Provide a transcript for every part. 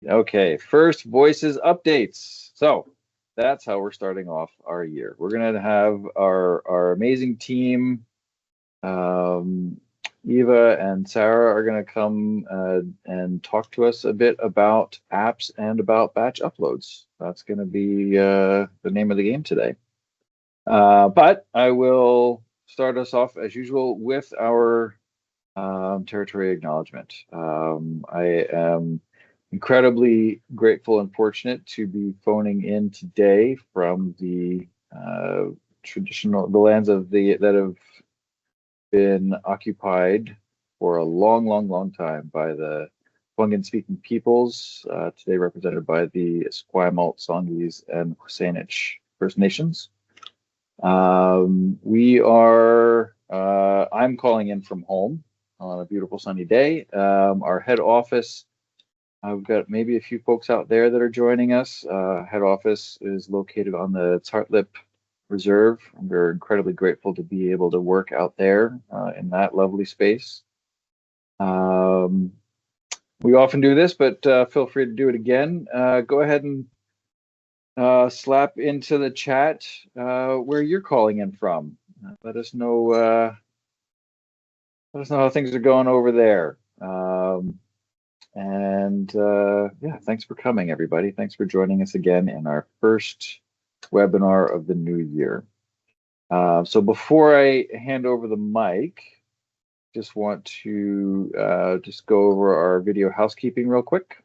Okay, FirstVoices updates. So that's how we're starting off our year. We're gonna have our amazing team. Eva and Sarah are gonna come and talk to us a bit about apps and about batch uploads. That's gonna be the name of the game today. But I will start us off as usual with our territory acknowledgement. I am incredibly grateful and fortunate to be phoning in today from the the lands of that have been occupied for a long, long, long time by the Tongan-speaking peoples, today represented by the Esquimalt, Songhees, and Saanich First Nations. I'm calling in from home on a beautiful sunny day. Our head office, I've got maybe a few folks out there that are joining us. Head office is located on the Tsartlip Reserve. We're incredibly grateful to be able to work out there in that lovely space. We often do this, but feel free to do it again. Go ahead and slap into the chat where you're calling in from. Let us know how things are going over there. Yeah, thanks for coming, everybody. Thanks for joining us again in our first webinar of the new year. So before I hand over the mic, just want to just go over our video housekeeping real quick.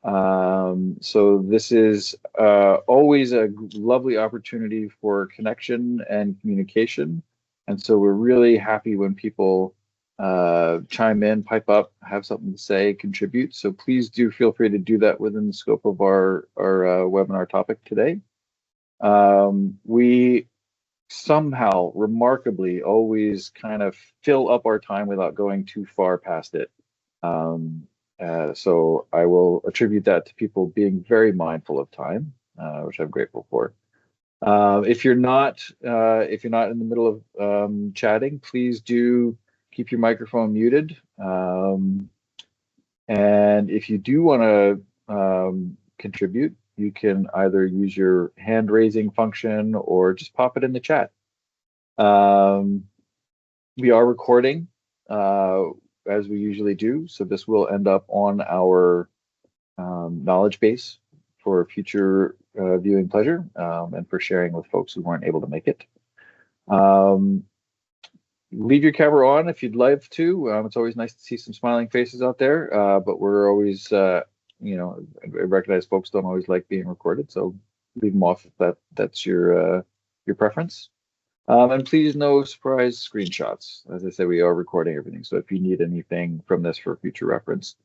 So this is always a lovely opportunity for connection and communication. And so we're really happy when people chime in, pipe up, have something to say, contribute. So please do feel free to do that within the scope of our webinar topic today. We somehow remarkably always kind of fill up our time without going too far past it. So I will attribute that to people being very mindful of time, which I'm grateful for. If you're not in the middle of chatting, please do keep your microphone muted. And if you do want to contribute, you can either use your hand raising function or just pop it in the chat. We are recording as we usually do, so this will end up on our knowledge base for future viewing pleasure and for sharing with folks who weren't able to make it. Leave your camera on if you'd like to. It's always nice to see some smiling faces out there, but we're always, I recognize folks don't always like being recorded, so leave them off if that's your preference. And please, no surprise screenshots. As I said, we are recording everything, so if you need anything from this for future reference,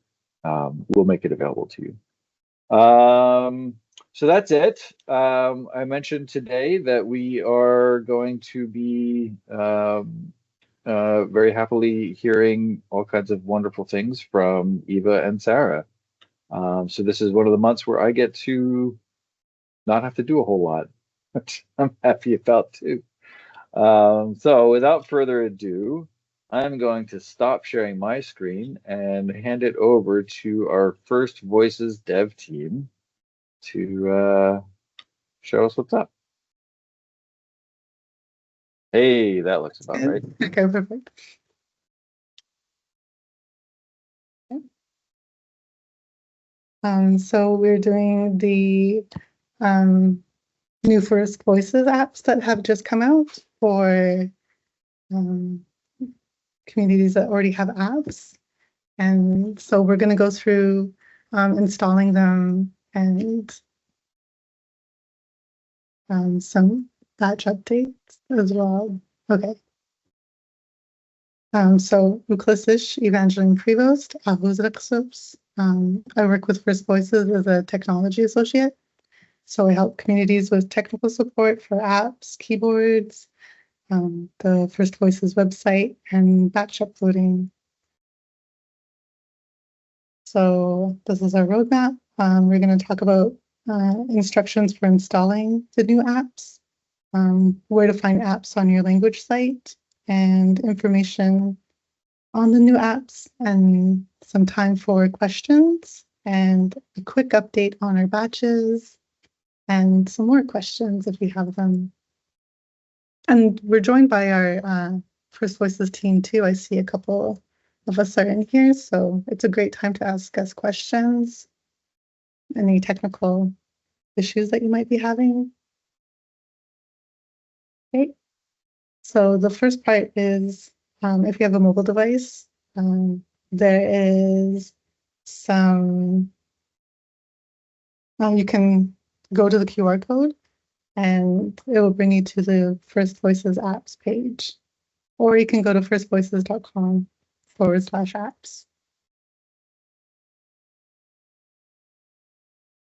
we'll make it available to you. So that's it. I mentioned today that we are going to be very happily hearing all kinds of wonderful things from Eva and Sarah. So this is one of the months where I get to not have to do a whole lot, which I'm happy about too. So without further ado, I'm going to stop sharing my screen and hand it over to our FirstVoices dev team to show us what's up. Hey, that looks about right. Okay, perfect. So we're doing the new FirstVoices apps that have just come out for communities that already have apps. And so we're going to go through installing them and some batch updates as well. Okay. So Uklasich Evangeline Prevost, Ahuzraksos. I work with FirstVoices as a technology associate. So I help communities with technical support for apps, keyboards, the FirstVoices website, and batch uploading. So this is our roadmap. We're going to talk about instructions for installing the new apps, where to find apps on your language site, and information on the new apps, and some time for questions. and a quick update on our batches and some more questions if you have them. And we're joined by our FirstVoices team too. I see a couple of us are in here, so it's a great time to ask us questions, any technical issues that you might be having. Okay. So the first part is if you have a mobile device, there is some, you can go to the QR code and it will bring you to the FirstVoices apps page, or you can go to firstvoices.com/apps.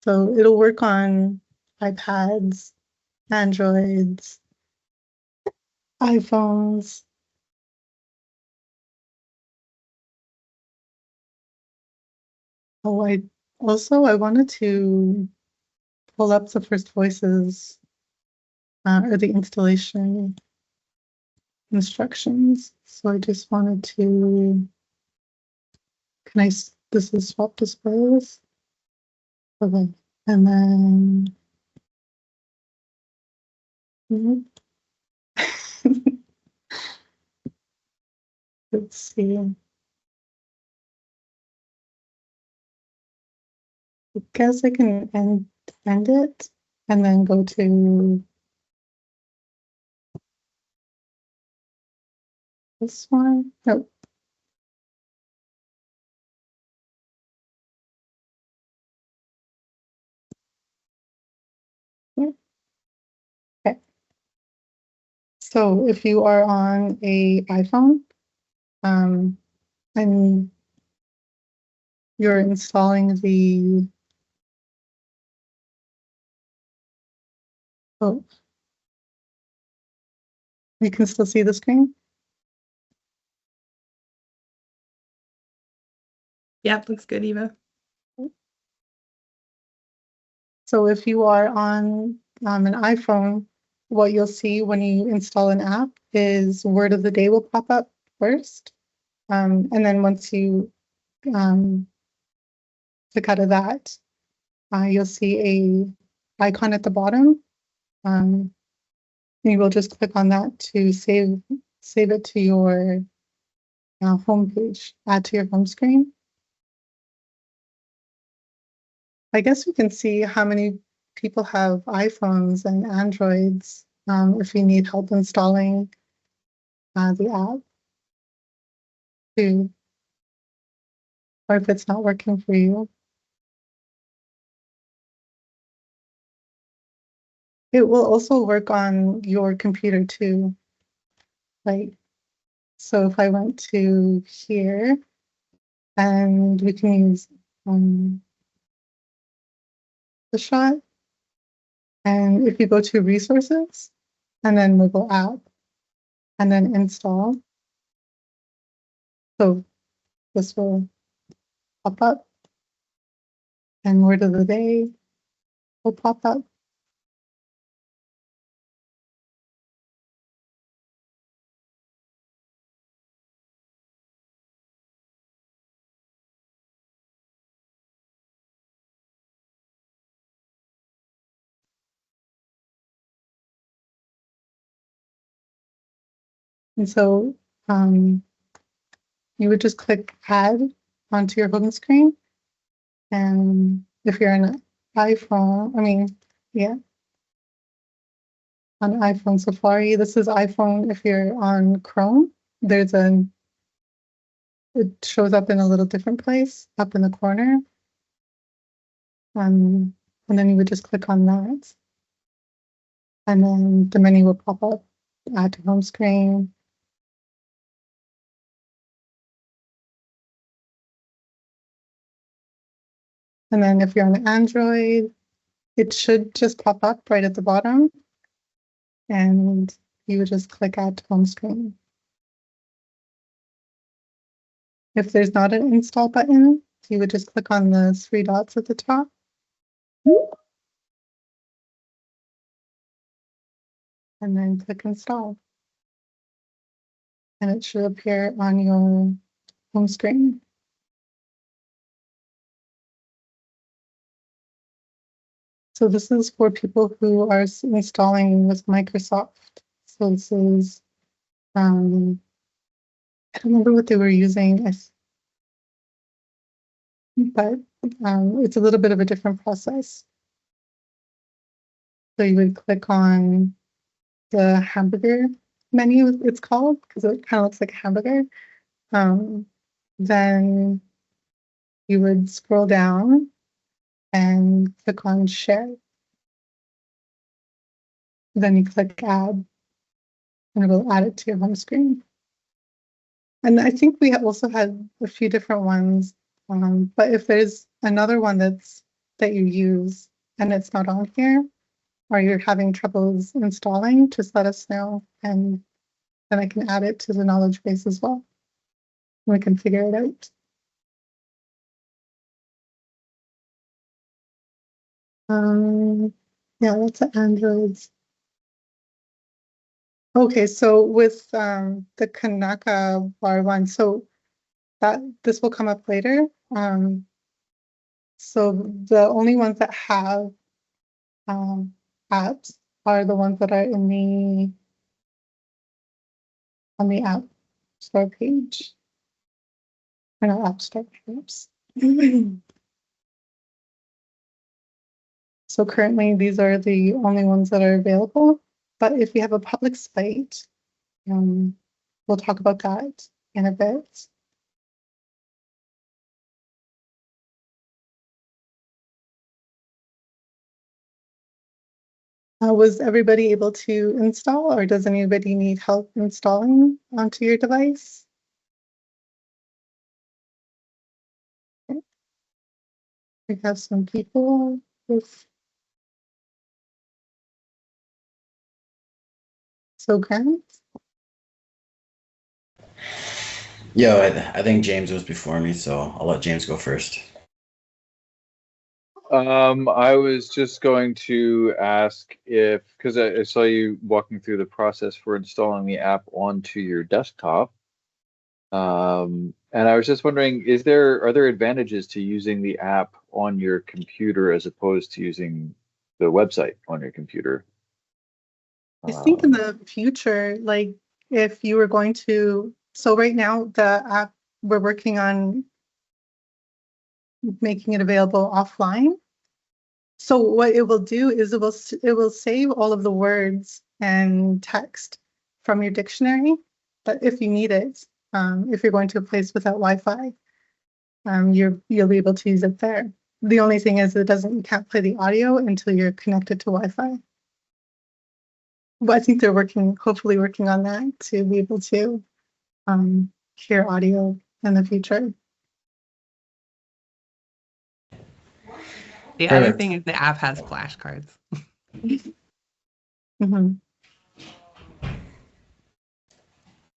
So it'll work on iPads, Androids, iPhones. Oh, I wanted to pull up the FirstVoices or the installation instructions. So I just wanted to, this is swap displays. Okay, and then, let's see. I guess I can end it and then go to this one. No. Yeah. Okay. So if you are on a iPhone, and you're installing the, oh, you can still see the screen? Yeah, looks good, Eva. So if you are on an iPhone, what you'll see when you install an app is word of the day will pop up first. And then once you click out of that, you'll see a icon at the bottom. You will just click on that to save it to your home page, add to your home screen. I guess we can see how many people have iPhones and Androids if you need help installing the app too, or if it's not working for you. It will also work on your computer too. Like, so if I went to here and we can use the shot, and if you go to resources and then mobile app and then install, so this will pop up and word of the day will pop up. And so you would just click add onto your home screen. And if you're on an iPhone, on iPhone Safari, this is iPhone. If you're on Chrome, it shows up in a little different place up in the corner. And then you would just click on that. And then the menu will pop up, add to home screen. And then if you're on Android, it should just pop up right at the bottom. And you would just click add to home screen. If there's not an install button, you would just click on the three dots at the top. And then click install. And it should appear on your home screen. So this is for people who are installing with Microsoft. So this is, I don't remember what they were using, but it's a little bit of a different process. So you would click on the hamburger menu, it's called, because it kind of looks like a hamburger. Then you would scroll down and click on share. Then you click add, and it will add it to your home screen. And I think we also had a few different ones, but if there's another one that you use and it's not on here, or you're having troubles installing, just let us know, and then I can add it to the knowledge base as well. We can figure it out. Yeah, that's Androids. Okay, so with the Kanaka bar one, so this will come up later. So the only ones that have apps are the ones that are in on the App Store page. Or not App Store page. So currently these are the only ones that are available. But if we have a public site, we'll talk about that in a bit. Was everybody able to install, or does anybody need help installing onto your device? Okay. We have some people with Grant. Yo, I think James was before me, so I'll let James go first. I was just going to ask because I saw you walking through the process for installing the app onto your desktop. And I was just wondering, are there advantages to using the app on your computer as opposed to using the website on your computer? I think in the future, like if you were going to, so right now the app, we're working on making it available offline. So what it will do is it will save all of the words and text from your dictionary. But if you need it, if you're going to a place without Wi-Fi, you'll be able to use it there. The only thing is you can't play the audio until you're connected to Wi-Fi. But I think they're hopefully working on that to be able to hear audio in the future. The other thing is the app has flashcards. Mm-hmm.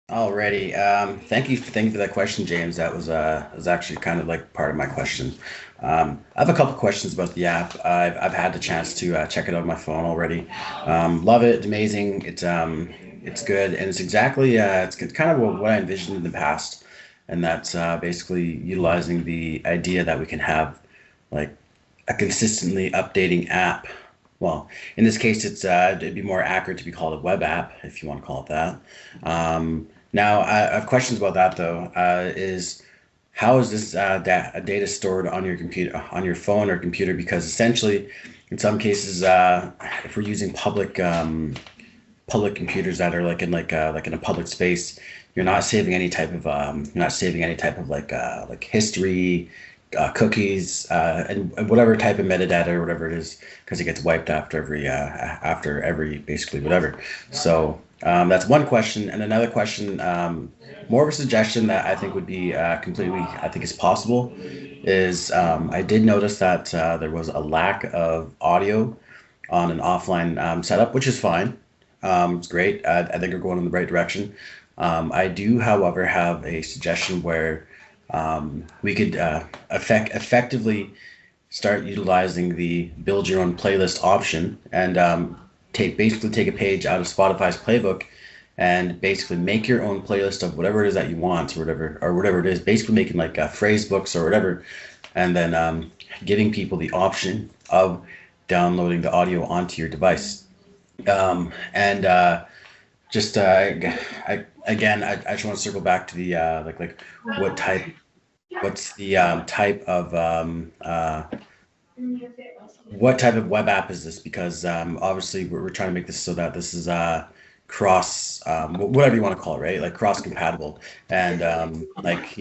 Alrighty. Thank you for that question, James. That was actually kind of like part of my question. I have a couple questions about the app. I've had the chance to check it out on my phone already. Love it. It's amazing. It's good, and it's exactly it's kind of what I envisioned in the past, and that's basically utilizing the idea that we can have like a consistently updating app. Well, in this case, it'd be more accurate to be called a web app, if you want to call it that. Now, I have questions about that though. Is how is this data stored on your computer, on your phone or computer? Because essentially, in some cases, if we're using public computers that are like in a public space, you're not saving any type of like history, cookies, and whatever type of metadata or whatever it is, because it gets wiped after every basically whatever. So that's one question, and another question, more of a suggestion that I think would be I think is possible, is I did notice that there was a lack of audio on an offline setup, which is fine. It's great. I think we're going in the right direction. I do, however, have a suggestion where we could effectively start utilizing the build your own playlist option and basically take a page out of Spotify's playbook and basically make your own playlist of whatever it is that you want or whatever it is, basically making like phrase books or whatever, and then giving people the option of downloading the audio onto your device. And just again, I just want to circle back to the like what's the type of what type of web app is this? Because obviously we're trying to make this so that this is cross whatever you want to call it, right? Like cross compatible, and like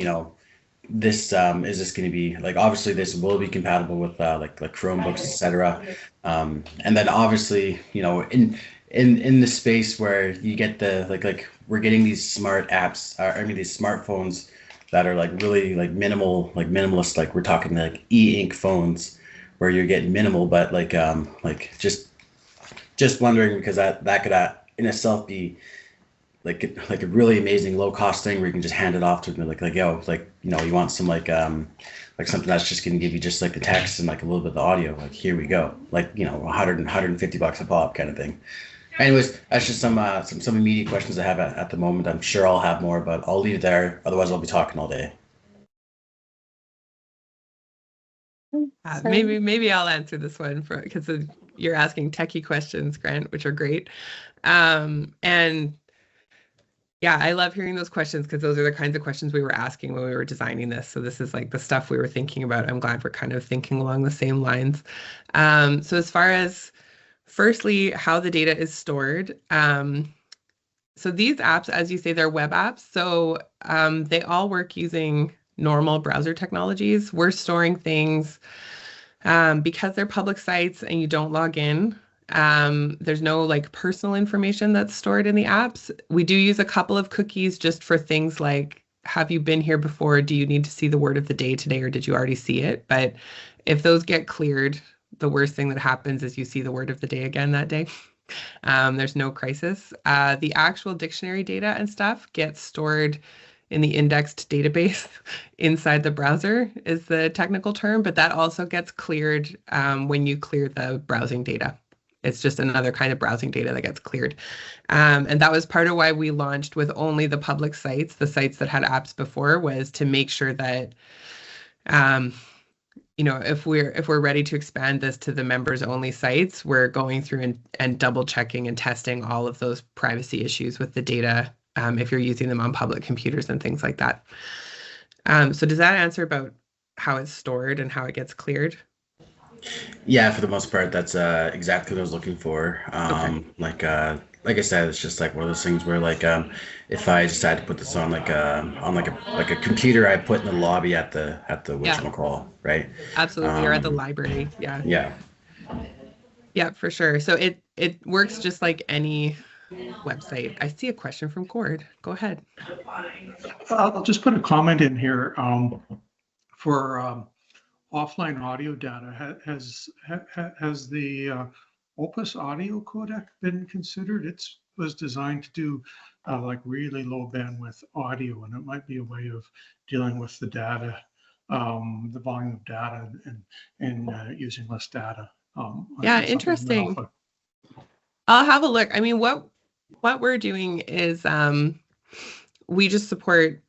this is this going to be like, obviously this will be compatible with like Chromebooks, etc. And then obviously in the space where you get the like we're getting these smart apps, I mean these smartphones that are like really like minimalist, like we're talking like e-ink phones where you're getting minimal, but like just wondering, because that could in itself be like a really amazing low cost thing where you can just hand it off to them, like you want some like something that's just going to give you just like the text and like a little bit of the audio, like here we go, like $150 a pop kind of thing. Anyways, that's just some immediate questions I have at the moment. I'm sure I'll have more, but I'll leave it there, otherwise I'll be talking all day. Maybe I'll answer this one because you're asking techie questions, Grant, which are great. And yeah, I love hearing those questions because those are the kinds of questions we were asking when we were designing this. So this is like the stuff we were thinking about. I'm glad we're kind of thinking along the same lines. So as far as firstly, how the data is stored. So these apps, as you say, they're web apps. So they all work using normal browser technologies. We're storing things because they're public sites and you don't log in. There's no like personal information that's stored in the apps. We do use a couple of cookies just for things like, have you been here before? Do you need to see the word of the day today, or did you already see it? But if those get cleared, the worst thing that happens is you see the word of the day again that day. There's no crisis. The actual dictionary data and stuff gets stored in the indexed database inside the browser is the technical term, but that also gets cleared when you clear the browsing data. It's just another kind of browsing data that gets cleared. And that was part of why we launched with only the public sites, the sites that had apps before, was to make sure that if we're ready to expand this to the members only sites, we're going through and double checking and testing all of those privacy issues with the data if you're using them on public computers and things like that. So does that answer about how it's stored and how it gets cleared? Yeah, for the most part, that's exactly what I was looking for. Okay. Like I said, it's just like one of those things where like if I decide to put this on like a computer I put in the lobby at the whatchamacall, right? Absolutely, or at the library. Yeah. Yeah. Yeah, for sure. So it works just like any website. I see a question from Gord. Go ahead. I'll just put a comment in here for offline audio data. Has the Opus audio codec been considered? It was designed to do like really low bandwidth audio, and it might be a way of dealing with the data, the volume of data, and using less data. Yeah, interesting. I'll have a look. I mean, what we're doing is we just support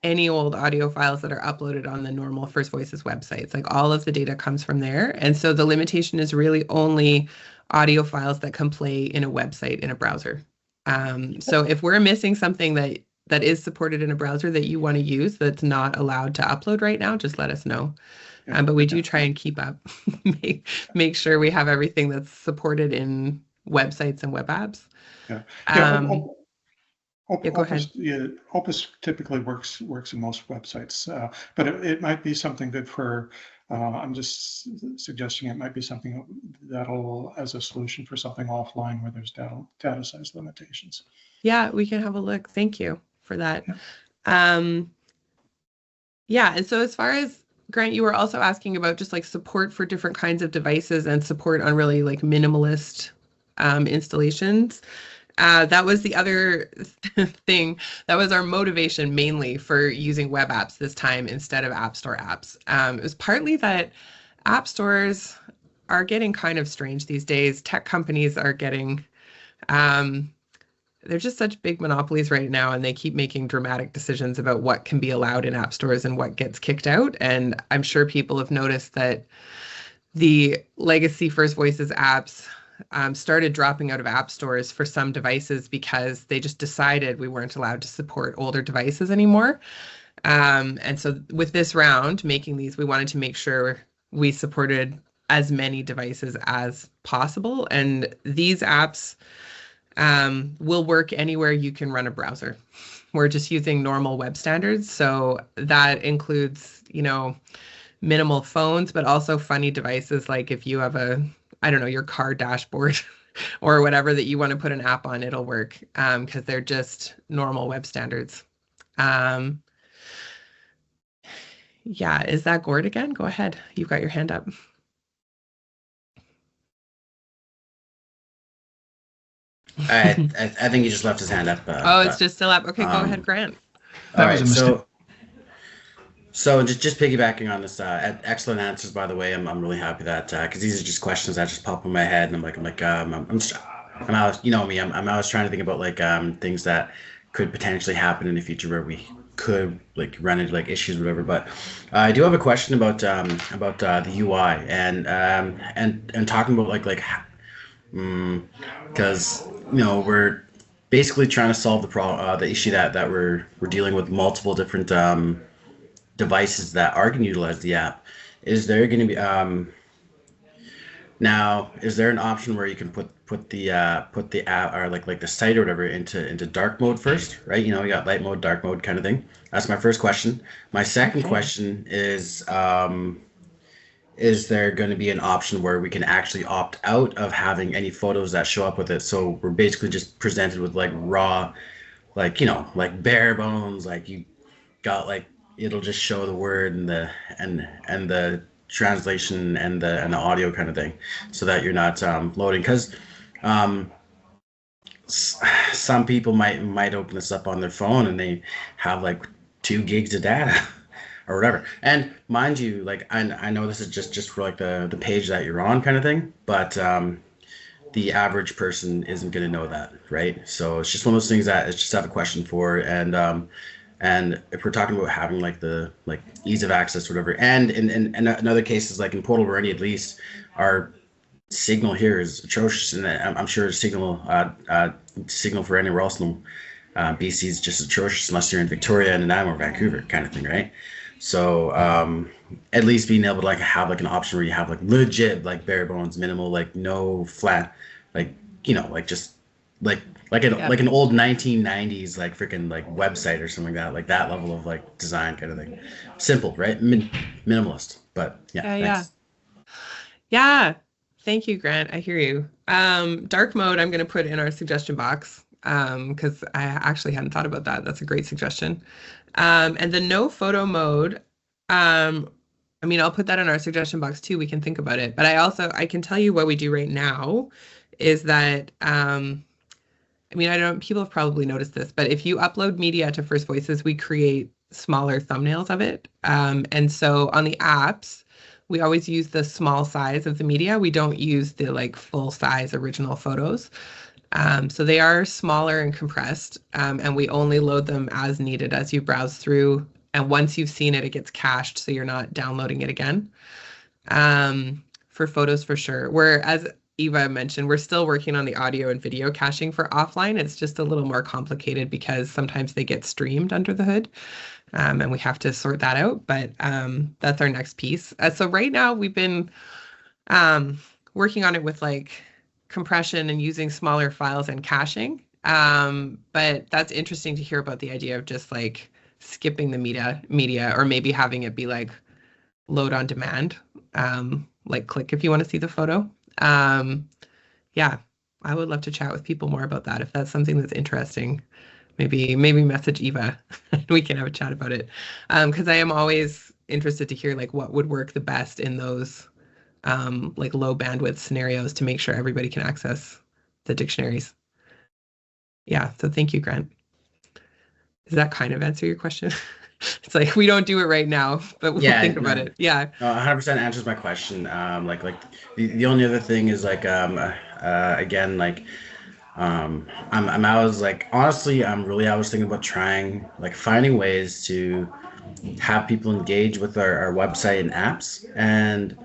any old audio files that are uploaded on the normal FirstVoices websites. Like all of the data comes from there. And so the limitation is really only audio files that can play in a website in a browser. So if we're missing something that is supported in a browser that you want to use that's not allowed to upload right now, just let us know. But we do try and keep up, make sure we have everything that's supported in websites and web apps. Yeah. Go ahead. Opus typically works in most websites, but it might be something good for. I'm just suggesting it might be something that'll as a solution for something offline where there's data size limitations. Yeah, we can have a look. Thank you for that. Yeah. Yeah, and so as far as Grant, you were also asking about just like support for different kinds of devices and support on really like minimalist installations. That was the other thing. That was our motivation mainly for using web apps this time instead of App Store apps. It was partly that app stores are getting kind of strange these days. Tech companies are getting, they're just such big monopolies right now, and they keep making dramatic decisions about what can be allowed in app stores and what gets kicked out. And I'm sure people have noticed that the legacy FirstVoices apps started dropping out of app stores for some devices because they just decided we weren't allowed to support older devices anymore. And so with this round, making these, we wanted to make sure we supported as many devices as possible. And these apps will work anywhere you can run a browser. We're just using normal web standards. So that includes, you know, minimal phones, but also funny devices like if you have a, I don't know, your car dashboard or whatever that you want to put an app on, it'll work because they're just normal web standards. Yeah, is that Gord again? Go ahead. You've got your hand up. I think he just left his hand up. Oh, it's just still up. Okay, go ahead, Grant. All right, so just piggybacking on this, excellent answers, by the way. I'm really happy that because these are just questions that just pop in my head, and I'm always, you know me, I'm always trying to think about like things that could potentially happen in the future where we could like run into like issues or whatever. But I do have a question about the UI and talking about because you know we're basically trying to solve the problem, the issue that we're dealing with multiple different devices that are going to utilize the app. Is there going to be now? Is there an option where you can put the app or like the site or whatever into dark mode first, right? You know, you got light mode, dark mode kind of thing. That's my first question. My second question is there going to be an option where we can actually opt out of having any photos that show up with it? So we're basically just presented with like raw, like, you know, like bare bones, like you got like, it'll just show the word and the translation and the audio kind of thing, so that you're not loading. Because some people might open this up on their phone and they have like 2 gigs of data or whatever. And mind you, like I know this is just for like the page that you're on kind of thing, but the average person isn't going to know that, right? So it's just one of those things that it's just have a question for. And if we're talking about having like the ease of access or whatever, and in other cases, like in Portal Verde, at least our signal here is atrocious, and I'm sure signal for anywhere else in BC is just atrocious unless you're in Victoria and Nanaimo or Vancouver kind of thing, right? So at least being able to like have like an option where you have like legit like bare bones minimal, like no flat, like, you know, like just like an old 1990s like freaking like website or something like that level of like design kind of thing. Simple, right? Minimalist, but yeah. Thank you, Grant. I hear you. Dark mode I'm going to put in our suggestion box because I actually hadn't thought about that. That's a great suggestion. And the no photo mode, I mean, I'll put that in our suggestion box too. We can think about it. But I can tell you what we do right now is that I mean, I don't, people have probably noticed this, but if you upload media to FirstVoices, we create smaller thumbnails of it. And so on the apps, we always use the small size of the media. We don't use the like full size original photos. So they are smaller and compressed, and we only load them as needed as you browse through. And once you've seen it, it gets cached, so you're not downloading it again. For photos, for sure. Whereas Eva mentioned, we're still working on the audio and video caching for offline. It's just a little more complicated because sometimes they get streamed under the hood, and we have to sort that out. But that's our next piece. So right now we've been working on it with like compression and using smaller files and caching. But that's interesting to hear about the idea of just like skipping the media or maybe having it be like load on demand, like click if you want to see the photo. Yeah, I would love to chat with people more about that if that's something that's interesting. Maybe message Eva and we can have a chat about it. Because I am always interested to hear like what would work the best in those like low bandwidth scenarios to make sure everybody can access the dictionaries. Yeah, so thank you, Grant. Does that kind of answer your question? It's like we don't do it right now, but we'll think about it. Yeah. 100% answers my question. Like the only other thing is like again like I'm always like honestly I was thinking about trying like finding ways to have people engage with our website and apps, and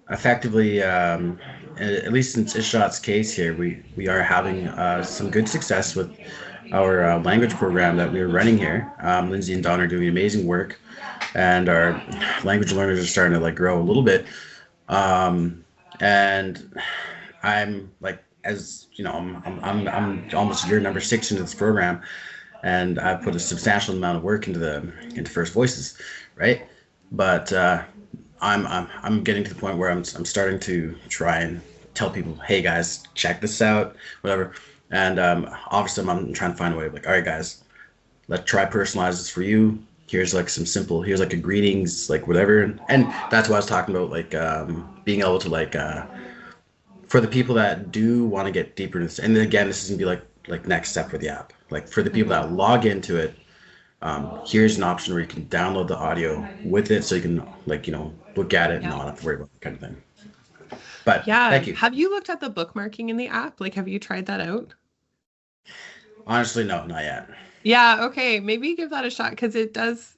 effectively, at least in Ishot's case here, we are having some good success with our language program that we are running here. Lindsay and Don are doing amazing work, and our language learners are starting to like grow a little bit. And I'm like, as you know, I'm almost year number 6 into this program, and I've put a substantial amount of work into FirstVoices, right? But I'm getting to the point where I'm starting to try and tell people, hey guys, check this out, whatever. And obviously, I'm trying to find a way. Like, all right, guys, let's try personalize this for you. Here's like some simple. Here's like a greetings, like whatever. And that's what I was talking about, like being able to like for the people that do want to get deeper into this. And then again, this is gonna be like next step for the app. Like for the people that log into it, here's an option where you can download the audio with it, so you can like look at it and not have to worry about that kind of thing. But Yeah. thank you. Have you looked at the bookmarking in the app? Like, have you tried that out? Honestly, no, not yet. Yeah, okay. Maybe give that a shot because it does.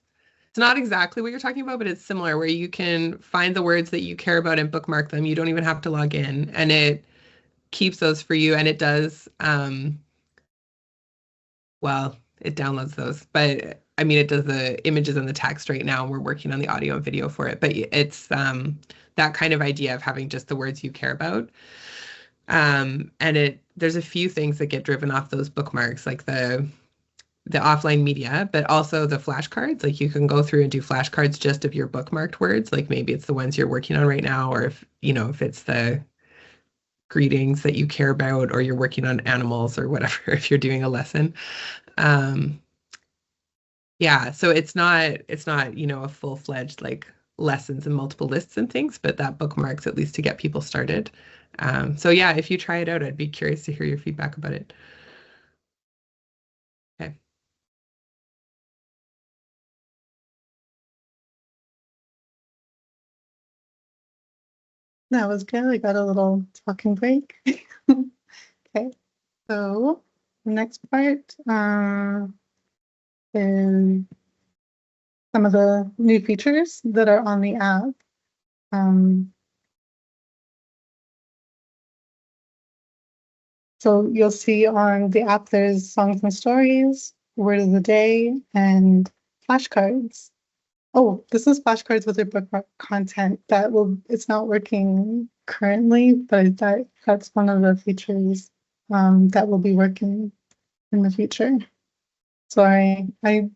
It's not exactly what you're talking about, but it's similar where you can find the words that you care about and bookmark them. You don't even have to log in, and it keeps those for you. And it does, well, it downloads those, but I mean, it does the images and the text right now. We're working on the audio and video for it, but it's that kind of idea of having just the words you care about. And there's a few things that get driven off those bookmarks, like the offline media, but also the flashcards. Like you can go through and do flashcards just of your bookmarked words. Like maybe it's the ones you're working on right now, or if it's the greetings that you care about, or you're working on animals or whatever, if you're doing a lesson. Yeah, so it's not, a full-fledged like lessons and multiple lists and things, but that bookmarks at least to get people started. So yeah, if you try it out, I'd be curious to hear your feedback about it. Okay. That was good. I got a little talking break. Okay, so the next part is some of the new features that are on the app. So you'll see on the app there's songs and stories, word of the day, and flashcards. Oh, this is flashcards with your bookmark content. It's not working currently, but that's one of the features that will be working in the future. Sorry, I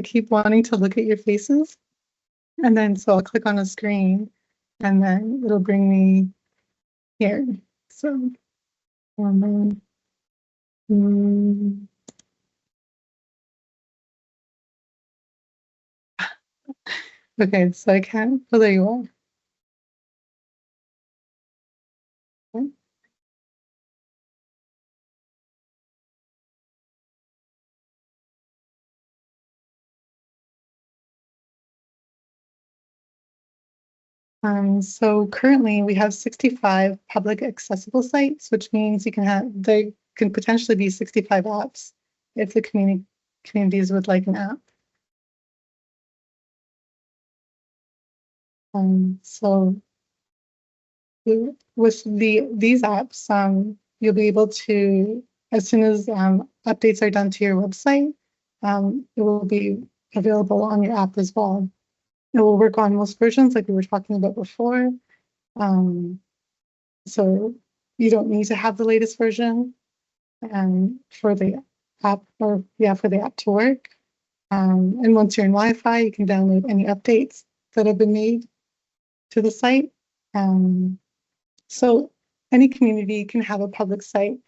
keep wanting to look at your faces, and then so I'll click on a screen, and then it'll bring me here. So, mm, okay, so I can't. Oh, there you are. Okay. So currently we have 65 public accessible sites, which means there can potentially be 65 apps if the communities would like an app. So with these apps, you'll be able to, as soon as updates are done to your website, it will be available on your app as well. It will work on most versions like we were talking about before. So you don't need to have the latest version for the app to work. And once you're in Wi-Fi, you can download any updates that have been made to the site. So any community can have a public site.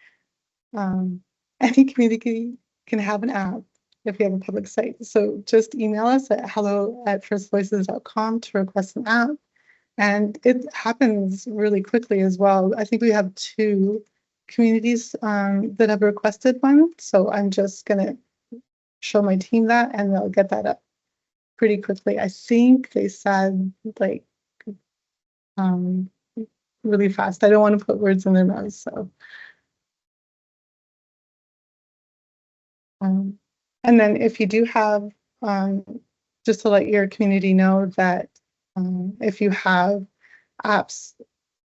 Any community can have an app if you have a public site. So just email us at hello@firstvoices.com to request an app. And it happens really quickly as well. I think we have 2 communities that have requested one. So I'm just going to show my team that and they'll get that up pretty quickly. I think they said like really fast. I don't want to put words in their mouths. So, and then if you do have, just to let your community know that if you have apps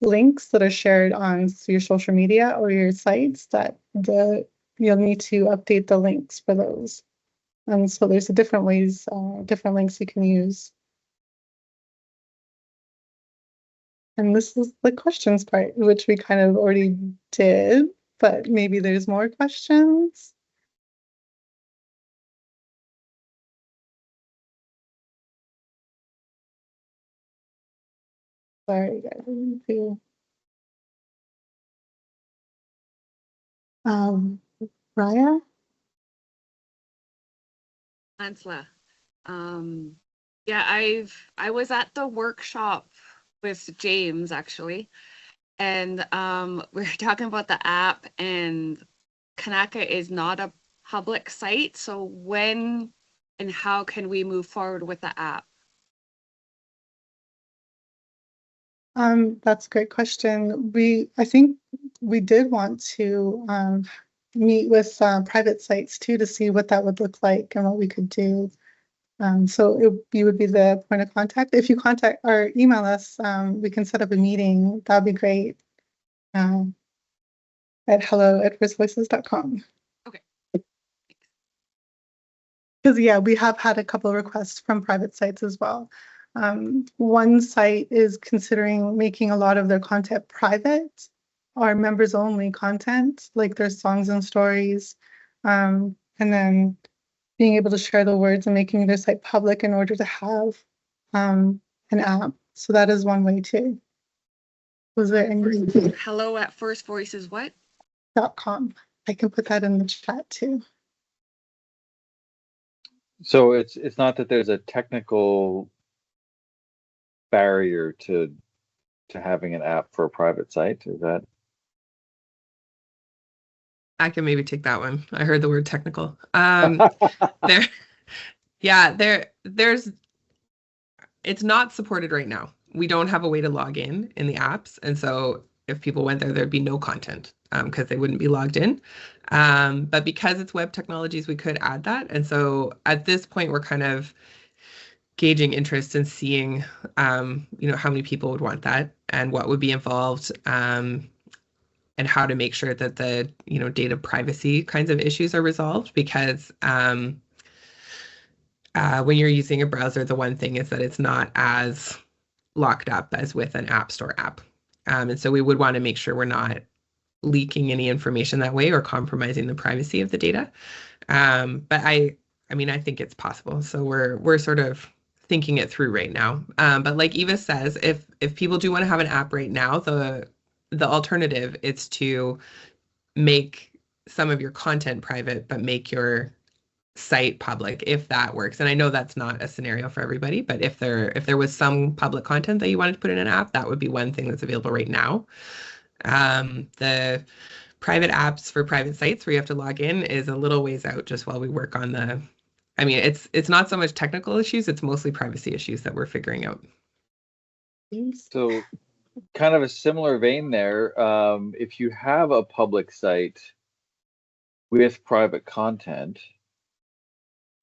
links that are shared on your social media or your sites that you'll need to update the links for those. And so there's different ways, different links you can use. And this is the questions part, which we kind of already did, but maybe there's more questions. Sorry, guys. I didn't do. Raya? Ansla. Yeah, I was at the workshop with James actually, and we were talking about the app, and Kanaka is not a public site, so when and how can we move forward with the app? That's a great question. I think we did want to meet with private sites too to see what that would look like and what we could do. So you would be the point of contact. If you contact or email us, we can set up a meeting. That'd be great. At hello@firstvoices.com. Okay. Because yeah, we have had a couple of requests from private sites as well. One site is considering making a lot of their content private or members only content, like their songs and stories, and then being able to share the words and making their site public in order to have an app. So that is one way too. Was there any Hello@FirstVoices what? .com? I can put that in the chat too. So it's not that there's a technical barrier to having an app for a private site, is that? I can maybe take that one. I heard the word technical. There's it's not supported right now. We don't have a way to log in the apps, and so if people went there, there'd be no content because they wouldn't be logged in. But because it's web technologies, we could add that. And so at this point, we're kind of gauging interest and seeing, how many people would want that and what would be involved, and how to make sure that the, data privacy kinds of issues are resolved. Because when you're using a browser, the one thing is that it's not as locked up as with an app store app. And so we would want to make sure we're not leaking any information that way or compromising the privacy of the data. But I think it's possible. So we're sort of thinking it through right now. But like Eva says, if people do want to have an app right now, the alternative is to make some of your content private, but make your site public, if that works. And I know that's not a scenario for everybody, but if there was some public content that you wanted to put in an app, that would be one thing that's available right now. The private apps for private sites where you have to log in is a little ways out just while we work on it's not so much technical issues, it's mostly privacy issues that we're figuring out. So kind of a similar vein there. If you have a public site with private content,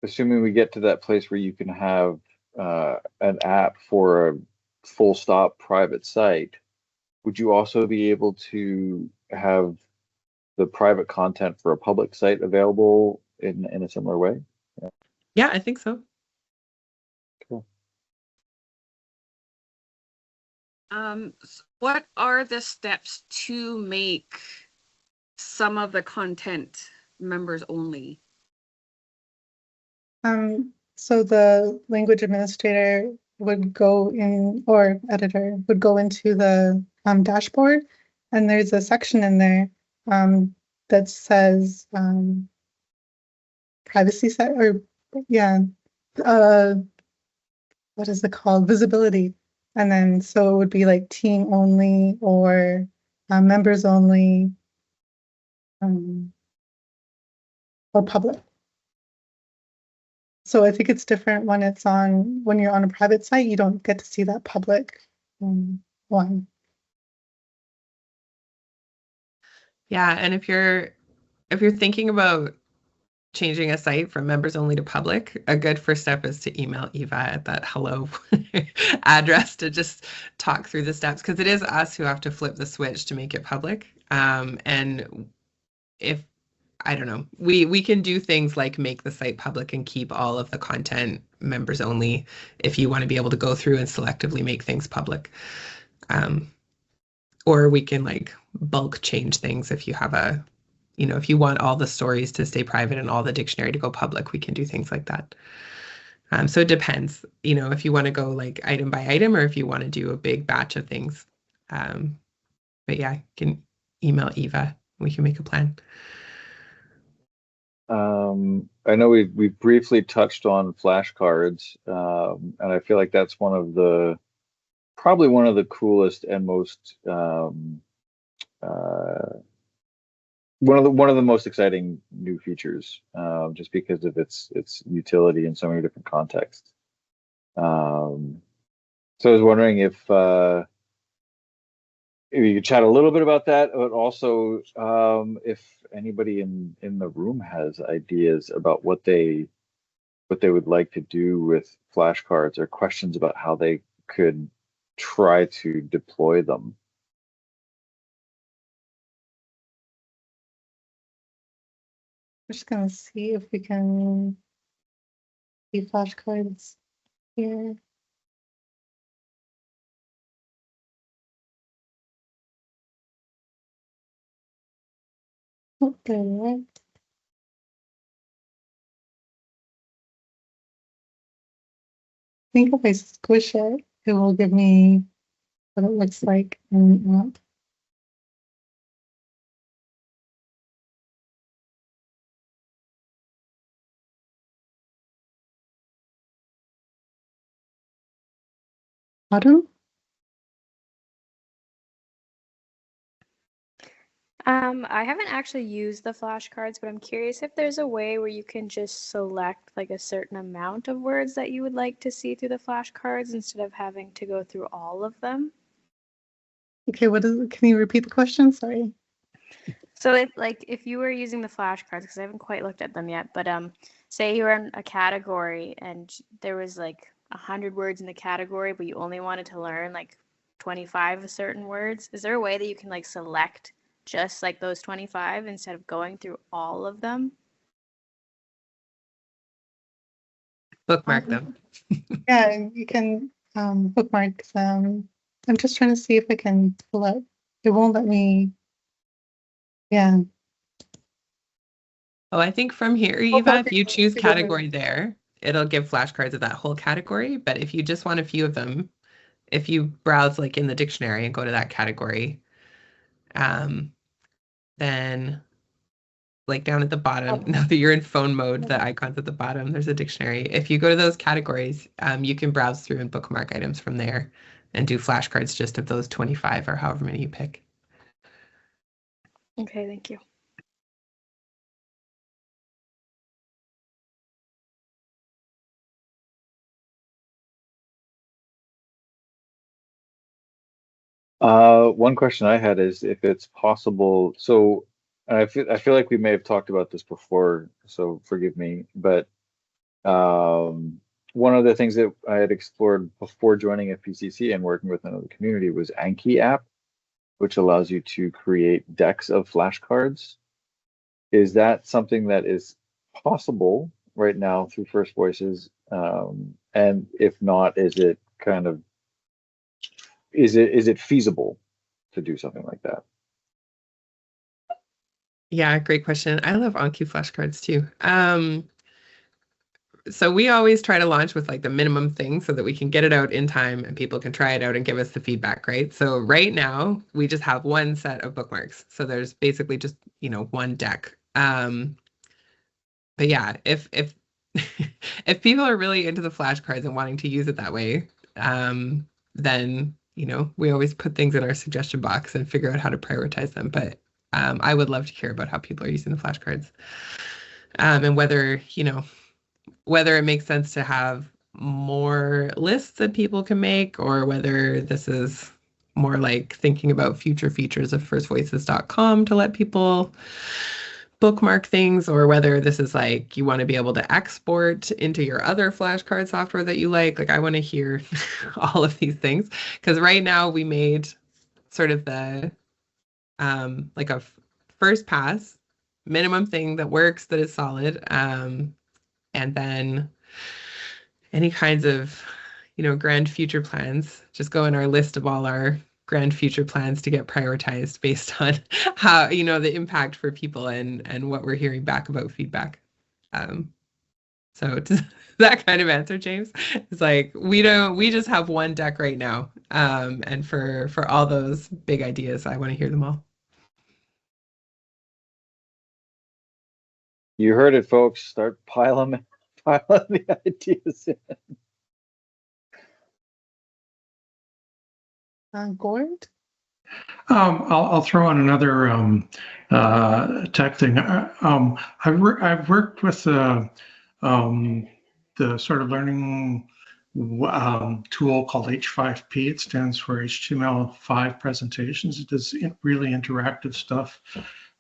assuming we get to that place where you can have an app for a full stop private site, would you also be able to have the private content for a public site available in a similar way? Yeah, I think so. Cool. What are the steps to make some of the content members only? So the language administrator would go in, or editor would go into the dashboard, and there's a section in there that says privacy set, or what is it called? Visibility. And then so it would be like team only or members only, or public. So I think it's different when you're on a private site, you don't get to see that public one. Yeah, and if you're thinking about changing a site from members only to public, a good first step is to email Eva at that hello address to just talk through the steps, because it is us who have to flip the switch to make it public. And if, I don't know, we can do things like make the site public and keep all of the content members only if you want to be able to go through and selectively make things public. Or we can like bulk change things if you have a, if you want all the stories to stay private and all the dictionary to go public, we can do things like that. So it depends, if you want to go like item by item or if you want to do a big batch of things. But yeah, you can email Eva. We can make a plan. I know we've briefly touched on flashcards, and I feel like that's probably one of the coolest and most one of the most exciting new features, just because of its utility in so many different contexts. So I was wondering if you could chat a little bit about that, but also if anybody in the room has ideas about what they would like to do with flashcards, or questions about how they could try to deploy them. We're just gonna see if we can see flashcards here. Oh, there we are. I think if I squish it, it will give me what it looks like in the app. Autumn? I haven't actually used the flashcards, but I'm curious if there's a way where you can just select like a certain amount of words that you would like to see through the flashcards instead of having to go through all of them. Okay, can you repeat the question? Sorry. So if you were using the flashcards, because I haven't quite looked at them yet, but say you were in a category and there was like 100 words in the category, but you only wanted to learn like 25 certain words. Is there a way that you can like select just like those 25 instead of going through all of them? Bookmark them. Yeah, you can bookmark them. I'm just trying to see if I can pull up. It won't let me. Yeah. Oh, I think from here, Eva, if you choose category there, it'll give flashcards of that whole category. But if you just want a few of them, if you browse like in the dictionary and go to that category, then like down at the bottom, now that you're in phone mode, the icons at the bottom, there's a dictionary. If you go to those categories, you can browse through and bookmark items from there and do flashcards just of those 25 or however many you pick. Okay, thank you. One question I had is if it's possible. So, and I feel like we may have talked about this before, so forgive me. But one of the things that I had explored before joining FPCC and working with another community was Anki app, which allows you to create decks of flashcards. Is that something that is possible right now through FirstVoices? And if not, is it feasible to do something like that? Yeah, great question. I love Anki flashcards too. So we always try to launch with like the minimum thing so that we can get it out in time and people can try it out and give us the feedback, right? So right now we just have one set of bookmarks. So there's basically just, one deck. But yeah, if if people are really into the flashcards and wanting to use it that way, then we always put things in our suggestion box and figure out how to prioritize them. But I would love to hear about how people are using the flashcards, and whether it makes sense to have more lists that people can make, or whether this is more like thinking about future features of firstvoices.com to let people bookmark things, or whether this is like you want to be able to export into your other flashcard software that you like. Like I want to hear all of these things, because right now we made sort of the like a first pass minimum thing that works, that is solid, and then any kinds of grand future plans just go in our list of all our grand future plans to get prioritized based on how the impact for people and what we're hearing back about feedback. So does that kind of answer, James? It's like we just have one deck right now, and for all those big ideas, I want to hear them all. You heard it, folks. Start piling the ideas in. Gord? I'll throw in another tech thing. I've worked with the sort of learning tool called H5P. It stands for HTML5 presentations. It does really interactive stuff.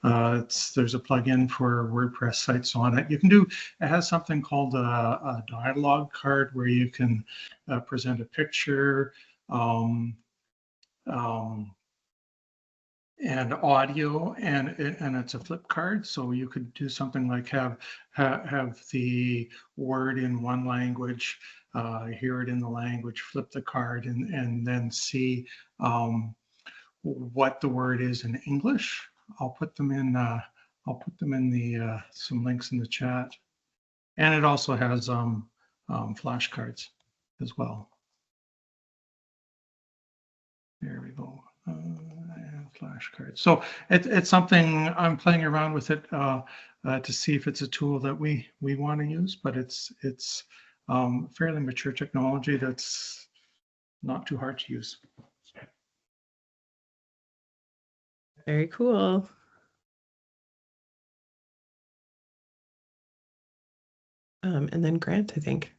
There's a plugin for WordPress sites on it. It has something called a dialogue card where you can present a picture, and audio, and it's a flip card, so you could do something like have the word in one language, hear it in the language, flip the card, and then see what the word is in English. I'll put them in the some links in the chat, and it also has flashcards as well. There we go. Flashcards. So it's something I'm playing around with it to see if it's a tool that we want to use, but it's fairly mature technology that's not too hard to use. Very cool. And then Grant, I think.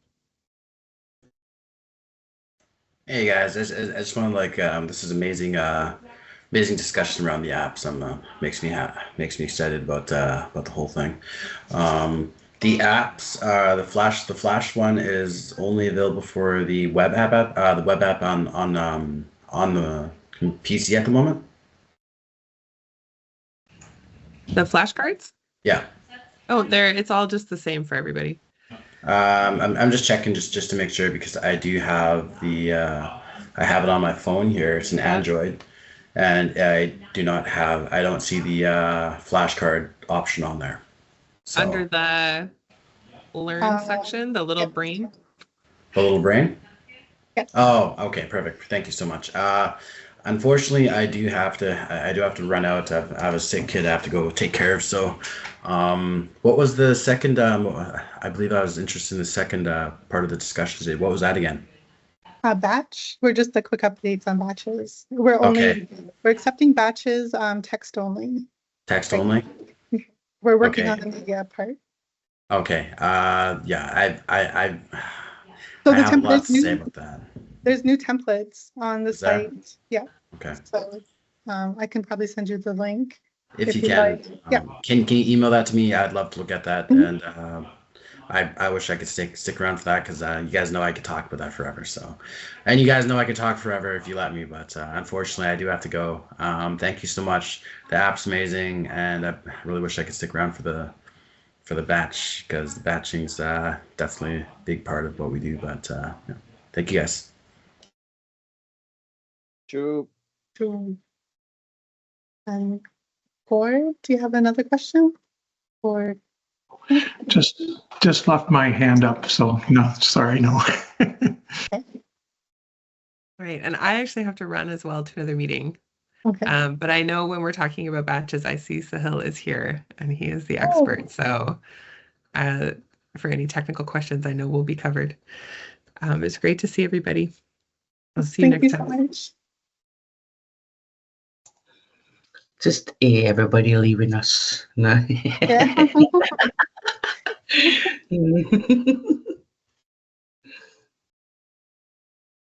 Hey guys, I just want to this is amazing discussion around the apps. Makes me excited about the whole thing. The apps, the Flash one is only available for the web app on the PC at the moment. The flashcards? Yeah. Oh, it's all just the same for everybody. I'm just checking just to make sure, because I do have I have it on my phone here. It's an Android, and I don't see the flashcard option on there. So, under the learn section, the little brain. The little brain? Yes. Oh, okay, perfect. Thank you so much. Unfortunately, I do have to run out. I have a sick kid I have to go take care of. So, what was the second? I believe I was interested in the second part of the discussion today. What was that again? Batch. We're just the quick updates on batches. We're accepting batches, text only. Text only? We're working on the media part. Okay. Yeah. I So have a lot to say about that. There's new templates on the site. Yeah. Okay. So I can probably send you the link. If you can. Like. Yeah. Can you email that to me? I'd love to look at that. Mm-hmm. And I wish I could stick around for that, because you guys know I could talk about that forever. So, and you guys know I could talk forever if you let me, but unfortunately I do have to go. Thank you so much. The app's amazing, and I really wish I could stick around for the batch, because the batching's definitely a big part of what we do. But yeah. Thank you guys. True. And Gord, do you have another question? Or just left my hand up, so no, sorry, no. Okay. Right, and I actually have to run as well to another meeting. Okay. But I know when we're talking about batches, I see Sahil is here, and he is the expert. So for any technical questions, I know will be covered. It's great to see everybody. I'll see you next time. Thank you so much. Just everybody leaving us. No. Yeah.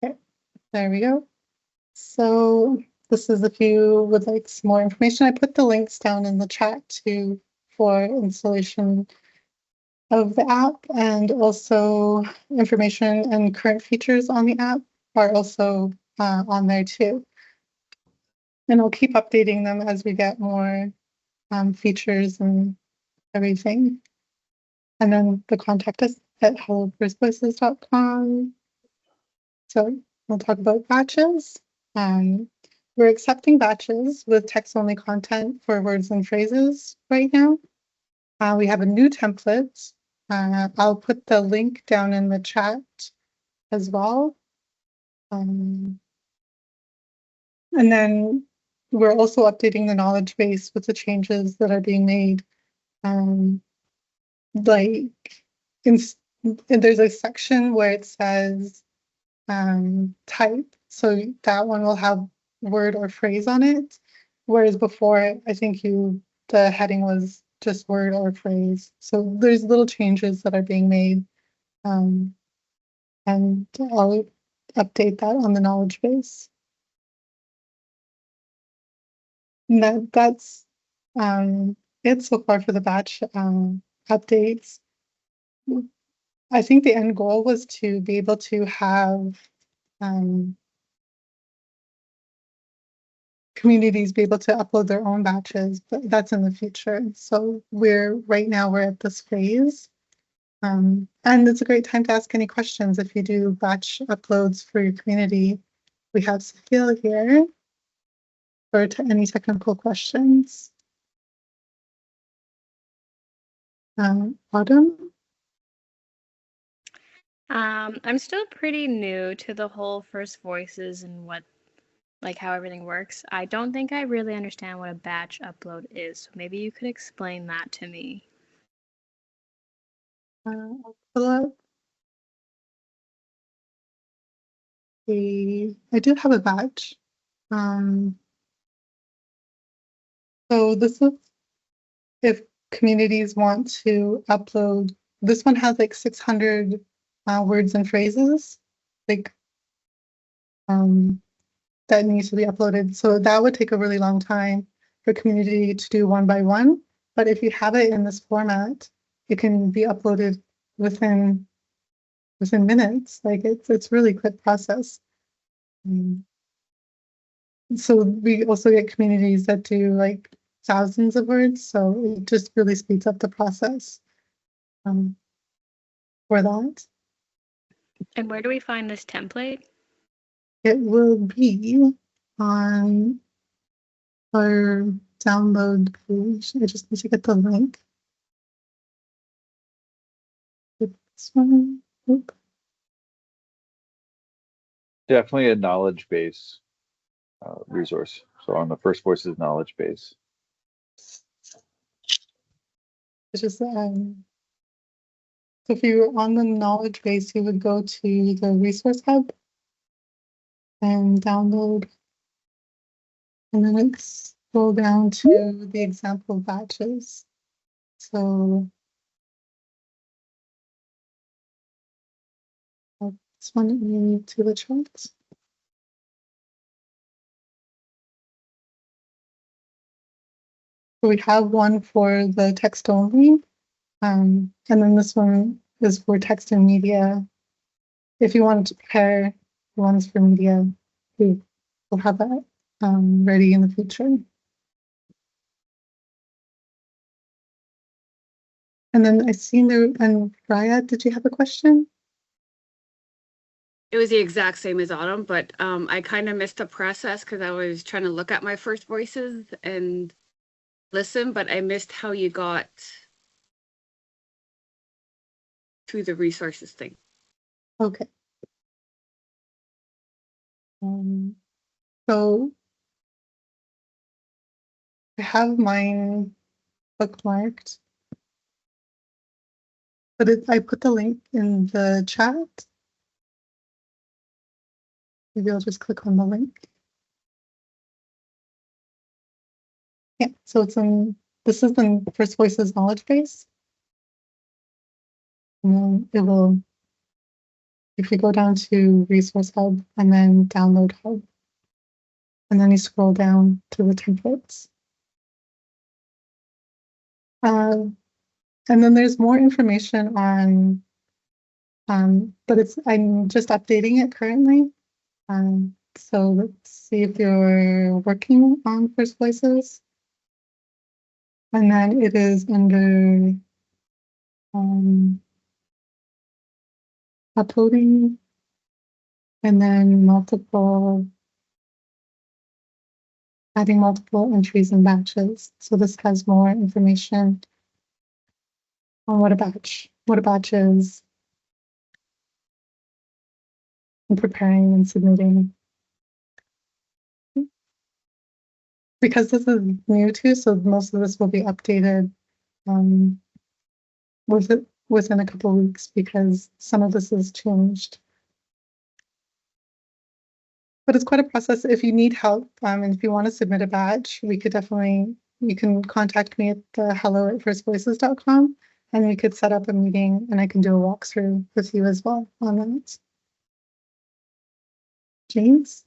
Okay, there we go. So this is if you would like some more information. I put the links down in the chat to for installation of the app, and also information and current features on the app are also on there too. And I'll keep updating them as we get more features and everything. And then the contact us at hellofirstvoices.com. So we'll talk about batches. We're accepting batches with text-only content for words and phrases right now. We have a new template. I'll put the link down in the chat as well. And then we're also updating the knowledge base with the changes that are being made. Like there's a section where it says type, so that one will have word or phrase on it, whereas before I think the heading was just word or phrase. So there's little changes that are being made, and I'll update that on the knowledge base. And that's it so far for the batch updates. I think the end goal was to be able to have communities be able to upload their own batches, but that's in the future. So right now we're at this phase. And it's a great time to ask any questions if you do batch uploads for your community. We have Sophia here for any technical questions. Autumn? I'm still pretty new to the whole FirstVoices and how everything works. I don't think I really understand what a batch upload is. So maybe you could explain that to me. I'll pull up I do have a batch. So this is if communities want to upload. This one has like 600 words and phrases, like that needs to be uploaded. So that would take a really long time for community to do one by one. But if you have it in this format, it can be uploaded within minutes. Like it's really quick process. So we also get communities that do like thousands of words, so it just really speeds up the process for that. And where do we find this template? It will be on our download page. I just need to get the link. This one. Oop. Definitely a knowledge base resource. So on the FirstVoices knowledge base. It's just so if you're on the knowledge base, you would go to the resource hub and download, and then it's scroll down to the example batches. So this one you need to the charts. So we have one for the text only, and then this one is for text and media. If you want to pair the ones for media, we will have that ready in the future. And then I seen there, and Raya, did you have a question? It was the exact same as Autumn, but I kind of missed the process because I was trying to look at my FirstVoices and listen, but I missed how you got to the resources thing. Okay. So I have mine bookmarked, but I put the link in the chat. Maybe I'll just click on the link. Yeah, so this is the FirstVoices knowledge base. And then it will, if you go down to Resource Hub and then Download Hub, and then you scroll down to the templates. And then there's more information on, but I'm just updating it currently. So let's see if you're working on FirstVoices. And then it is under uploading, and then adding multiple entries and batches. So this has more information on what a batch is, and preparing and submitting. Because this is new too, so most of this will be updated within a couple of weeks, because some of this has changed. But it's quite a process. If you need help, and if you want to submit a batch, you can contact me at the hello@firstvoices.com, and we could set up a meeting and I can do a walkthrough with you as well on that. James?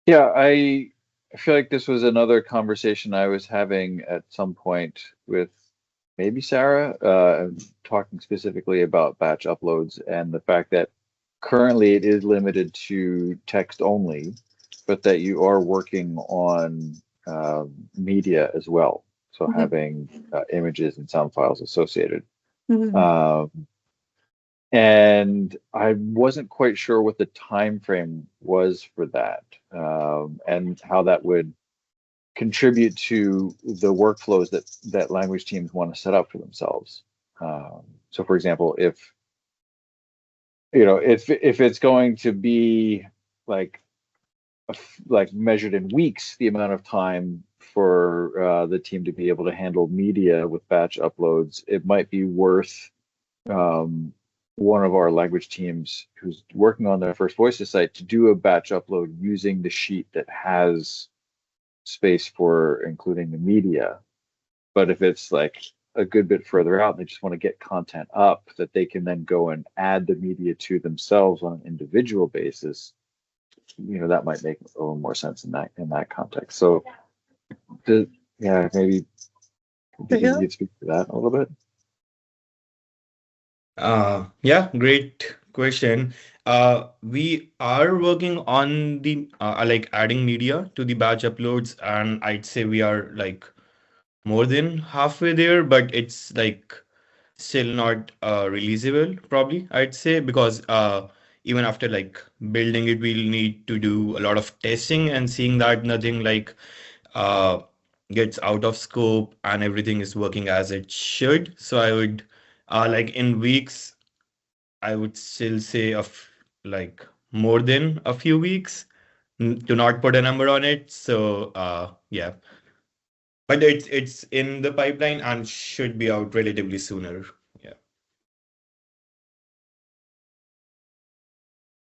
Yeah, I feel like this was another conversation I was having at some point with maybe Sarah, talking specifically about batch uploads and the fact that currently it is limited to text only, but that you are working on media as well. So having images and sound files associated. And I wasn't quite sure what the time frame was for that, and how that would contribute to the workflows that language teams want to set up for themselves. So, for example, if it's going to be like measured in weeks, the amount of time for the team to be able to handle media with batch uploads, it might be worth one of our language teams who's working on their FirstVoices site to do a batch upload using the sheet that has space for including the media. But if it's like a good bit further out and they just want to get content up, that they can then go and add the media to themselves on an individual basis, that might make a little more sense in that context. So maybe you could speak to that a little bit. Yeah, great question. We are working on the like adding media to the batch uploads, and I'd say we are like more than halfway there, but it's like still not releasable, probably, I'd say, because even after like building it, we'll need to do a lot of testing and seeing that nothing like gets out of scope and everything is working as it should. So I would like in weeks, I would still say like more than a few weeks to not put a number on it. So yeah, but it's in the pipeline and should be out relatively sooner. Yeah.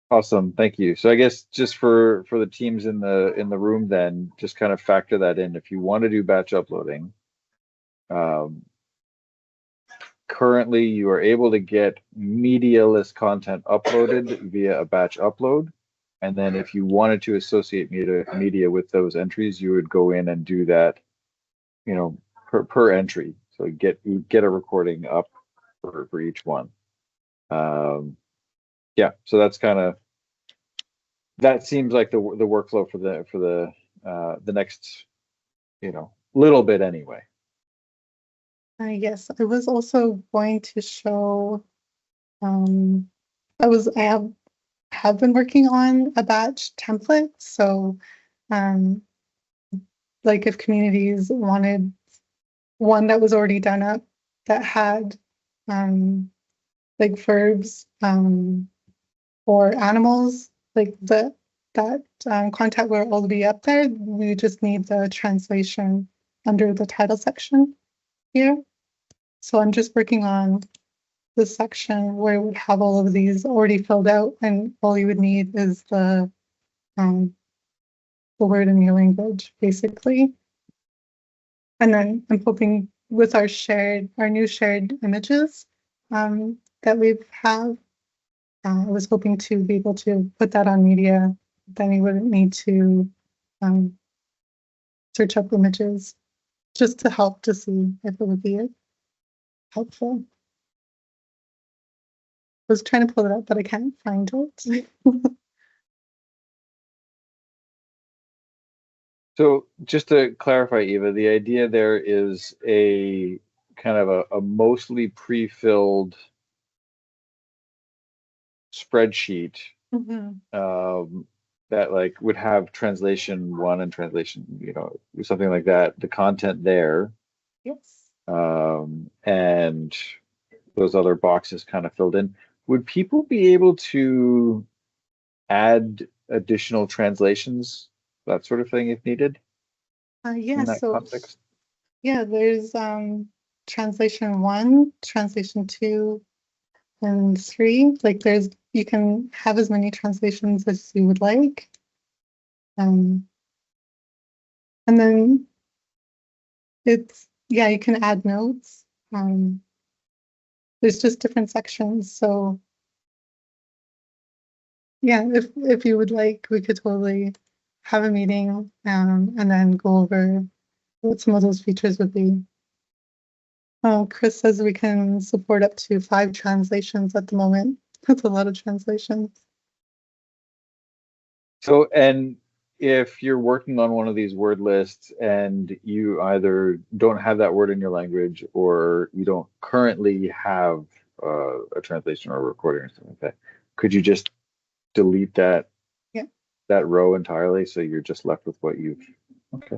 Awesome, thank you. So I guess just for the teams in the room, then just kind of factor that in. If you want to do batch uploading, currently you are able to get media-less content uploaded via a batch upload. And then if you wanted to associate media with those entries, you would go in and do that, per entry. So you get a recording up for each one. Yeah, so that seems like the workflow for the next, little bit anyway. Yes, I was also going to show, I have been working on a batch template. So like if communities wanted one that was already done up that had like verbs or animals, like that content will all be up there. We just need the translation under the title section here. So I'm just working on the section where it would have all of these already filled out, and all you would need is the word in your language, basically. And then I'm hoping with our new shared images that we have, I was hoping to be able to put that on media. Then we wouldn't need to search up images just to help to see if it would be helpful. I was trying to pull it up, but I can't find it. So just to clarify, Eva, the idea there is a kind of a mostly pre-filled spreadsheet that like would have translation 1 and translation, something like that, the content there. Yes. And those other boxes kind of filled in. Would people be able to add additional translations, that sort of thing, if needed? Yeah, in that so context? yeah, there's translation 1, translation 2, and 3. Like you can have as many translations as you would like. And then you can add notes. There's just different sections. So yeah, if you would like, we could totally have a meeting and then go over what some of those features would be. Chris says we can support up to 5 translations at the moment. That's a lot of translations. So, and if you're working on one of these word lists and you either don't have that word in your language or you don't currently have a translation or a recording or something like that, could you just delete that row entirely so you're just left with what you've... Okay.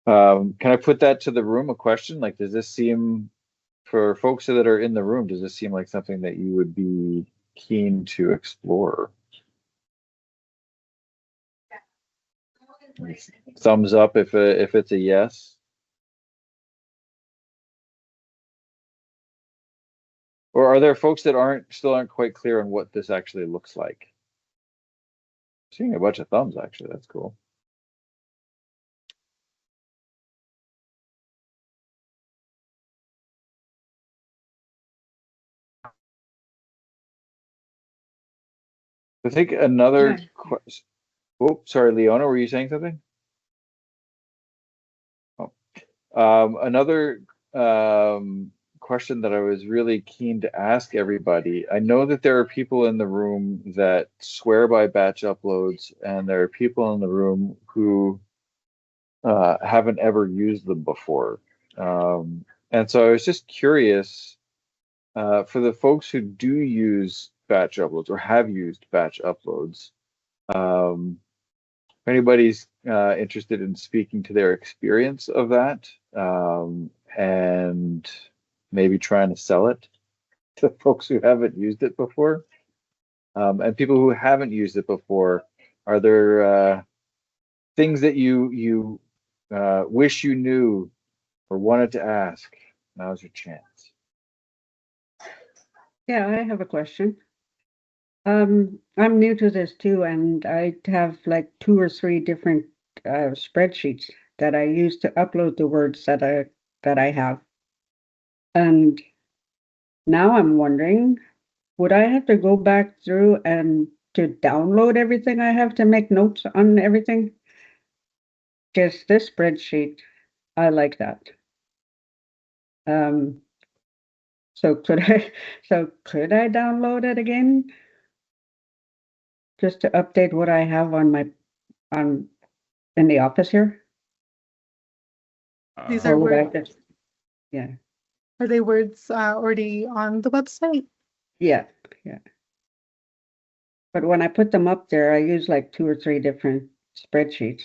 Can I put that to the room, a question? Like, does this seem, for folks that are in the room, does this seem like something that you would be keen to explore? Thumbs up if it's a yes. Or are there folks that still aren't quite clear on what this actually looks like? Seeing a bunch of thumbs, actually, that's cool. I think another question. Oh, sorry, Leona, were you saying something? Oh, another question that I was really keen to ask everybody. I know that there are people in the room that swear by batch uploads, and there are people in the room who haven't ever used them before. And so I was just curious, for the folks who do use batch uploads or have used batch uploads, if anybody's interested in speaking to their experience of that, and maybe trying to sell it to folks who haven't used it before. And people who haven't used it before, are there things that you wish you knew or wanted to ask? Now's your chance. Yeah, I have a question. I'm new to this too, and I have like 2 or 3 different spreadsheets that I use to upload the words that I have. And now I'm wondering, would I have to go back through and to download everything I have to make notes on everything? Just this spreadsheet, I like that. So could I download it again? Just to update what I have in the office here? These Or are would I words. just, yeah. Are they words already on the website? Yeah. But when I put them up there, I use like 2 or 3 different spreadsheets.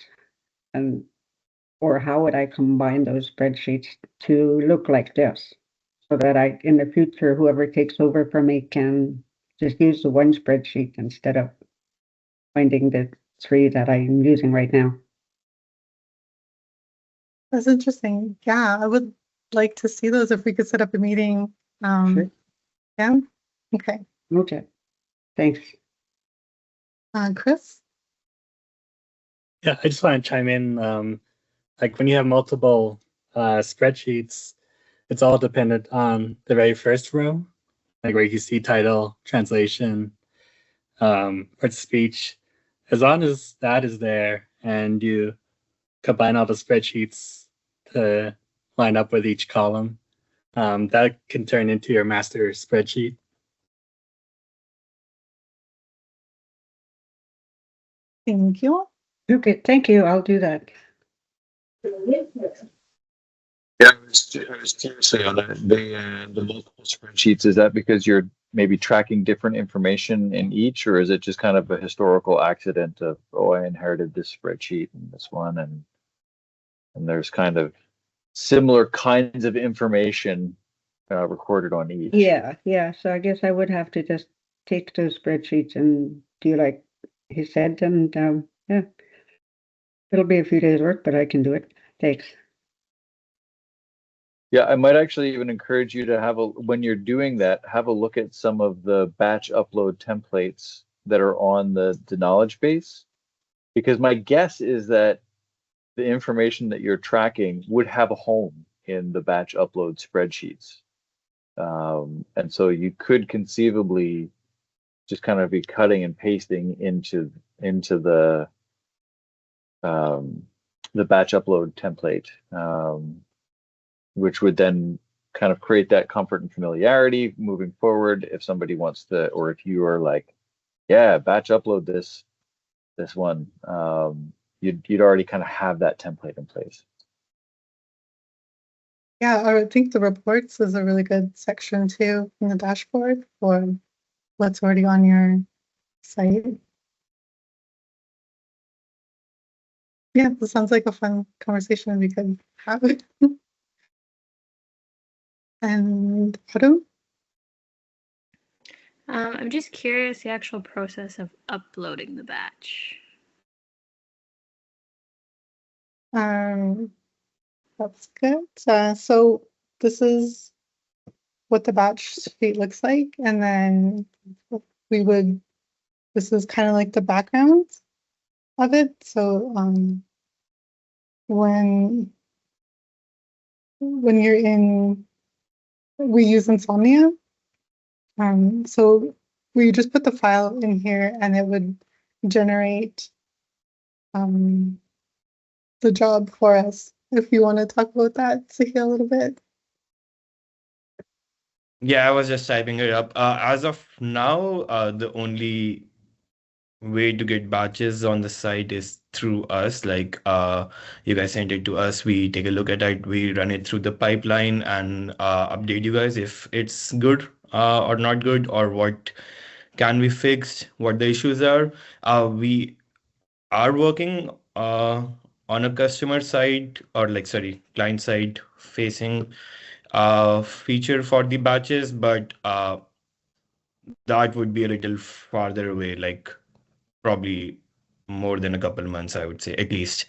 Or how would I combine those spreadsheets to look like this? So that in the future, whoever takes over from me can just use the one spreadsheet instead of finding the 3 that I'm using right now. That's interesting. Yeah, I would like to see those if we could set up a meeting. Sure. Yeah. Okay. Okay. Thanks. Chris? Yeah, I just want to chime in. Like when you have multiple spreadsheets, it's all dependent on the very first row, like where you see title, translation, parts of speech. As long as that is there and you combine all the spreadsheets to line up with each column. That can turn into your master spreadsheet. Thank you. Okay, thank you. I'll do that. Yeah, I was curious on the multiple spreadsheets. Is that because you're maybe tracking different information in each, or is it just kind of a historical accident of, oh, I inherited this spreadsheet and this one, and there's kind of similar kinds of information recorded on each? Yeah. So I guess I would have to just take those spreadsheets and do like he said, and yeah, it'll be a few days' work, but I can do it. Thanks. Yeah, I might actually even encourage you to when you're doing that, have a look at some of the batch upload templates that are on the knowledge base, because my guess is that the information that you're tracking would have a home in the batch upload spreadsheets. And so you could conceivably just kind of be cutting and pasting into the batch upload template, which would then kind of create that comfort and familiarity moving forward. If somebody wants to, or if you are like, yeah, batch upload this one, you'd already kind of have that template in place. Yeah, I would think the reports is a really good section too in the dashboard for what's already on your site. Yeah, this sounds like a fun conversation we could have. And Otto? I'm just curious the actual process of uploading the batch. That's good. So this is what the batch sheet looks like, and then this is kind of like the background of it. So when you're we use Insomnia. So we just put the file in here and it would generate the job for us. If you want to talk about that, Sahil, a little bit. Yeah, I was just typing it up. As of now, the only way to get batches on the site is through us. Like, you guys send it to us, we take a look at it, we run it through the pipeline and update you guys if it's good or not good, or what can be fixed, what the issues are. We are working on a customer side, or like, sorry, client side facing feature for the batches, but that would be a little farther away, like probably more than a couple months, I would say, at least.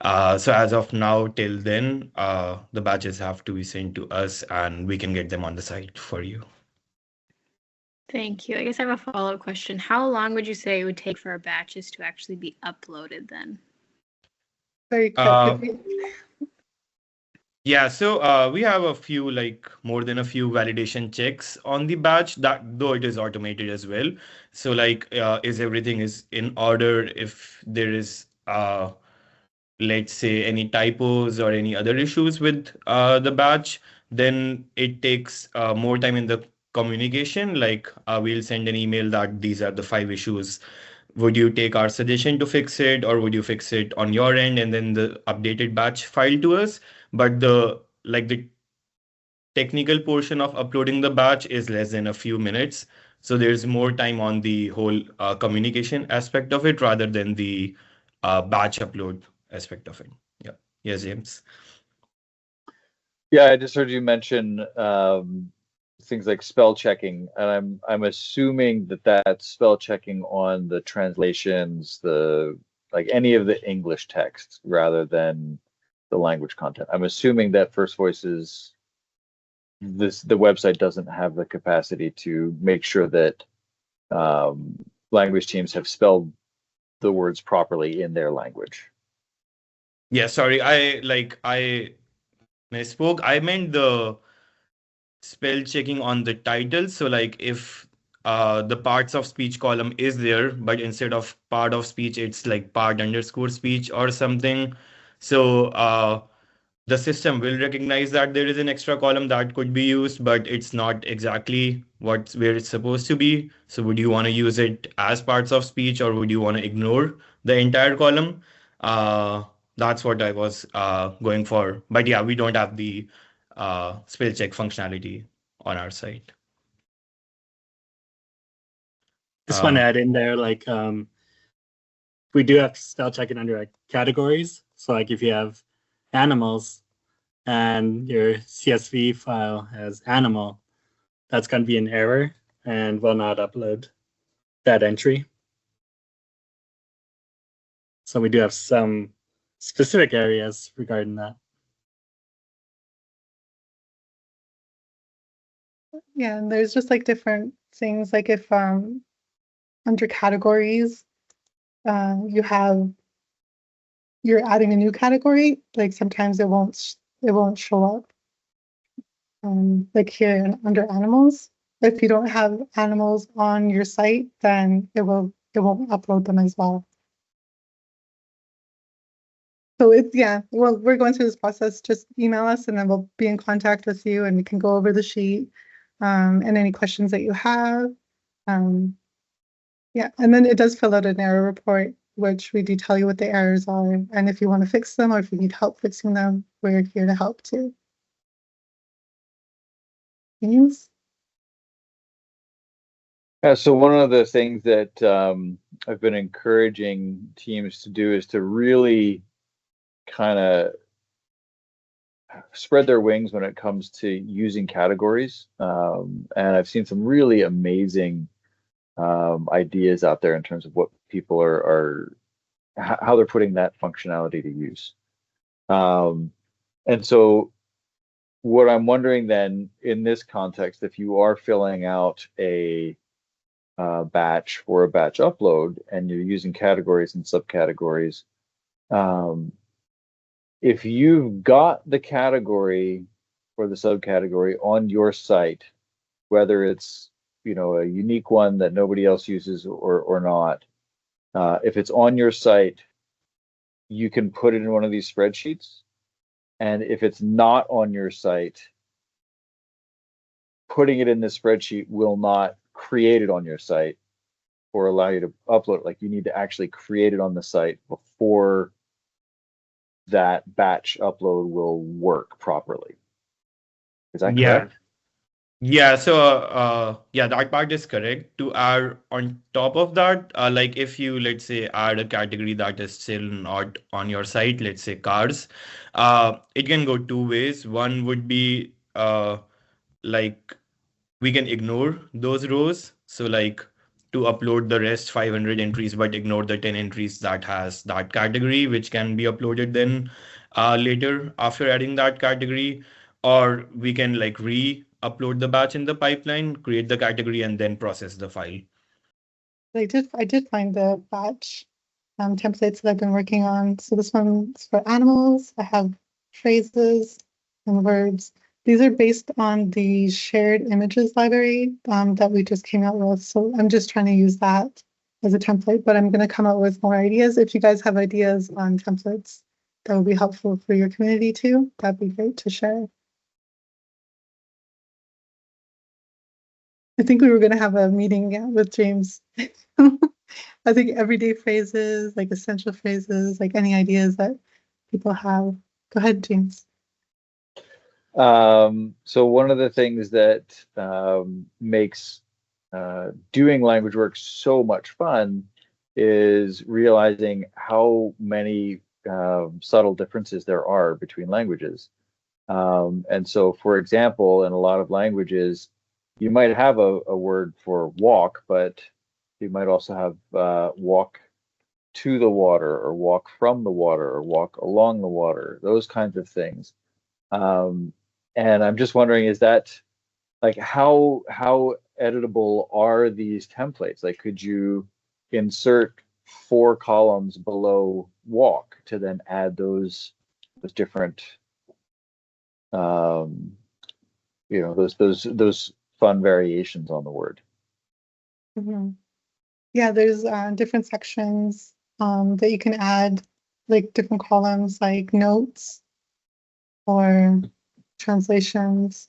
So as of now, till then, the batches have to be sent to us and we can get them on the site for you. Thank you. I guess I have a follow-up question. How long would you say it would take for our batches to actually be uploaded then? Very quickly. Yeah, so we have a few, like more than a few validation checks on the batch, that though it is automated as well. So like, is everything is in order? If there is, let's say, any typos or any other issues with the batch, then it takes more time in the communication. Like, we'll send an email that these are the 5 issues. Would you take our suggestion to fix it, or would you fix it on your end and then the updated batch file to us? But the technical portion of uploading the batch is less than a few minutes. So there's more time on the whole communication aspect of it rather than the batch upload aspect of it. Yeah. Yes, James. Yeah, I just heard you mention things like spell checking, and I'm assuming that that's spell checking on the translations, like any of the English text rather than the language content. I'm assuming that FirstVoices, the website doesn't have the capacity to make sure that language teams have spelled the words properly in their language. Yeah, sorry, I misspoke. I meant the spell checking on the title. So like, if the parts of speech column is there, but instead of part of speech, it's like part underscore speech or something. So the system will recognize that there is an extra column that could be used, but it's not exactly where it's supposed to be. So would you want to use it as parts of speech, or would you want to ignore the entire column? That's what I was going for. But yeah, we don't have the spell check functionality on our site. Just want to add in there, like, we do have spell checking under like categories. So like if you have animals and your CSV file has animal, that's going to be an error and will not upload that entry. So we do have some specific areas regarding that. Yeah, and there's just like different things, like if under categories, you're adding a new category, like sometimes it won't show up. Like here under animals, if you don't have animals on your site, then it won't upload them as well. So well, we're going through this process. Just email us and then we'll be in contact with you and we can go over the sheet and any questions that you have. Yeah, and then it does fill out an error report, which we do tell you what the errors are. And if you want to fix them or if you need help fixing them, we're here to help too. Yes. Yeah, so one of the things that I've been encouraging teams to do is to really kind of spread their wings when it comes to using categories. And I've seen some really amazing ideas out there in terms of what people are how they're putting that functionality to use. And so what I'm wondering then in this context, if you are filling out a batch for a batch upload and you're using categories and subcategories, if you've got the category or the subcategory on your site, whether it's a unique one that nobody else uses or not, if it's on your site, you can put it in one of these spreadsheets. And if it's not on your site, putting it in this spreadsheet will not create it on your site or allow you to upload it. Like you need to actually create it on the site before that batch upload will work properly. Is that correct? Yeah, so that part is correct. To add on top of that, like if you, let's say, add a category that is still not on your site, let's say cars, it can go two ways. One would be like we can ignore those rows. So like to upload the rest 500 entries, but ignore the 10 entries that has that category, which can be uploaded then later after adding that category. Or we can like re-upload the batch in the pipeline, create the category, and then process the file. I did find the batch templates that I've been working on. So this one's for animals. I have phrases and words. These are based on the shared images library that we just came out with. So I'm just trying to use that as a template, but I'm going to come up with more ideas. If you guys have ideas on templates that would be helpful for your community too, that'd be great to share. I think we were going to have a meeting with James. I think everyday phrases, like essential phrases, like any ideas that people have. Go ahead, James. So one of the things that makes doing language work so much fun is realizing how many subtle differences there are between languages. And so, for example, in a lot of languages, you might have a word for walk, but you might also have walk to the water or walk from the water or walk along the water, those kinds of things. And I'm just wondering, is that like how editable are these templates? Like, could you insert 4 columns below walk to then add those different those fun variations on the word? Mm-hmm. Yeah, there's different sections that you can add like different columns like notes or translations.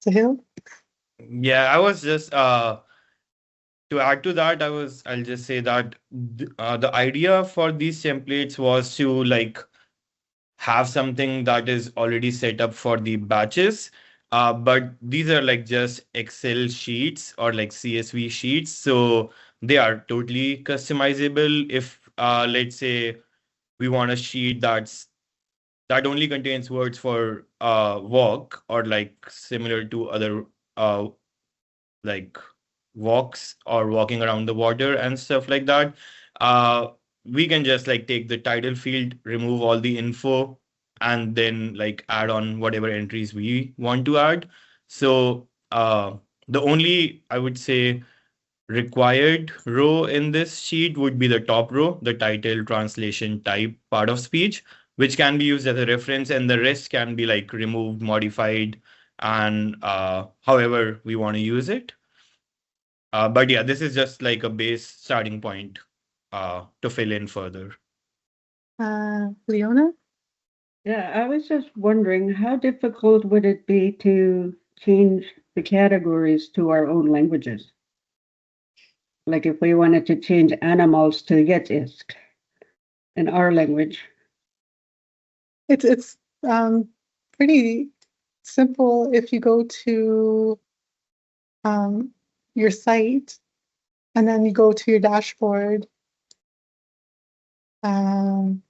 Sahil? Yeah, I was just to add to that, I'll just say that the idea for these templates was to like have something that is already set up for the batches. But these are like just Excel sheets or like CSV sheets. So they are totally customizable. If let's say we want a sheet that only contains words for walk or like similar to other like walks or walking around the water and stuff like that. Uh, we can just like take the title field, remove all the info, and then like add on whatever entries we want to add. So the only, I would say, required row in this sheet would be the top row, the title, translation, type, part of speech, which can be used as a reference, and the rest can be like removed, modified, and however we want to use it. But yeah, this is just like a base starting point to fill in further. Leona? Yeah, I was just wondering, how difficult would it be to change the categories to our own languages? Like if we wanted to change animals to yetisk in our language. It's pretty simple if you go to your site and then you go to your dashboard. I'm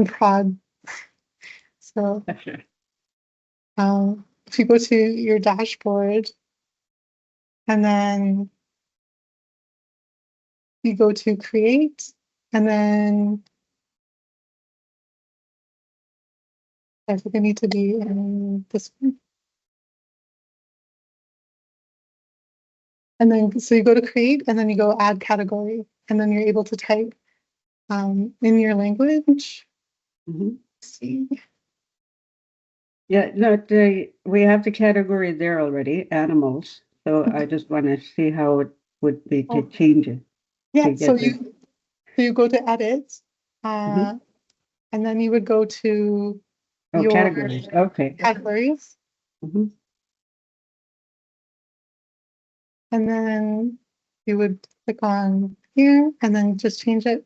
proud. So if you go to your dashboard and then you go to create and then I think I need to be in this one. And then, so you go to create and then you go add category and then you're able to type in your language. Mm-hmm. See. Yeah, no, we have the category there already, animals. So I just want to see how it would be to change it. Yeah, so you go to edit, and then you would go to your categories. Okay. Categories. Mm-hmm. And then you would click on here and then just change it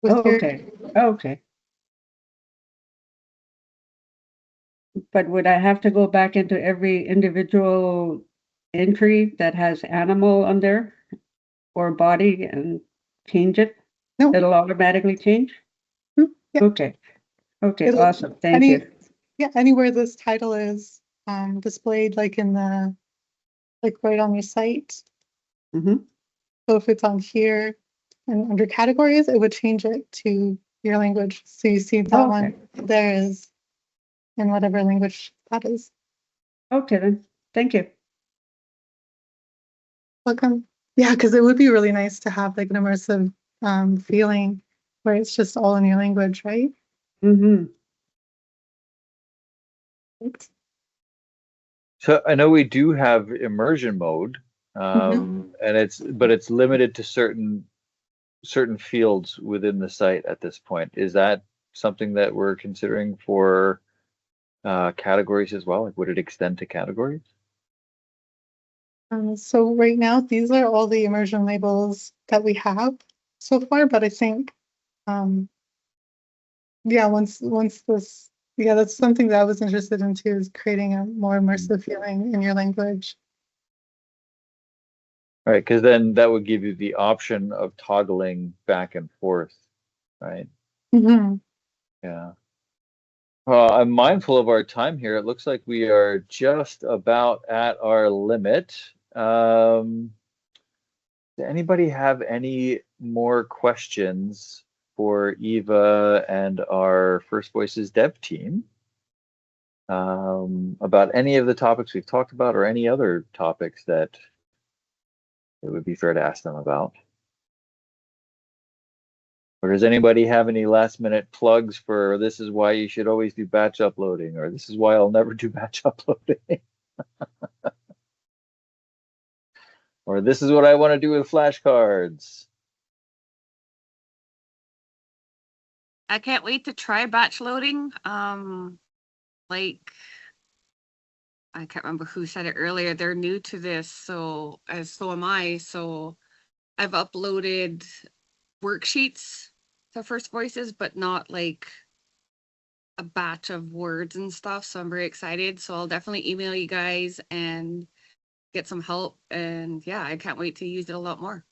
with okay. Okay. But would I have to go back into every individual entry that has animal on there or body and change it? No. It'll automatically change? Yeah. Okay. Okay, awesome. Thank you. Yeah, anywhere this title is displayed like in the, like right on your site. Mm-hmm. So if it's on here and under categories, it would change it to your language. So you see that one there is in whatever language that is. Okay then, thank you. Welcome. Yeah, because it would be really nice to have like an immersive feeling where it's just all in your language, right? Mm-hmm. So I know we do have immersion mode, and it's limited to certain fields within the site at this point. Is that something that we're considering for categories as well? Like, would it extend to categories? So right now, these are all the immersion labels that we have so far, but I think, yeah, once this, yeah, that's something that I was interested in too, is creating a more immersive feeling in your language. All right, because then that would give you the option of toggling back and forth, right? Mm-hmm. Yeah. I'm mindful of our time here. It looks like we are just about at our limit. Does anybody have any more questions for Eva and our FirstVoices dev team about any of the topics we've talked about or any other topics that it would be fair to ask them about? Or does anybody have any last minute plugs for this is why you should always do batch uploading, or this is why I'll never do batch uploading? Or this is what I want to do with flashcards? I can't wait to try batch loading. Like I can't remember who said it earlier. They're new to this, so am I. So I've uploaded worksheets to FirstVoices, but not like a batch of words and stuff. So I'm very excited. So I'll definitely email you guys and get some help. And yeah, I can't wait to use it a lot more.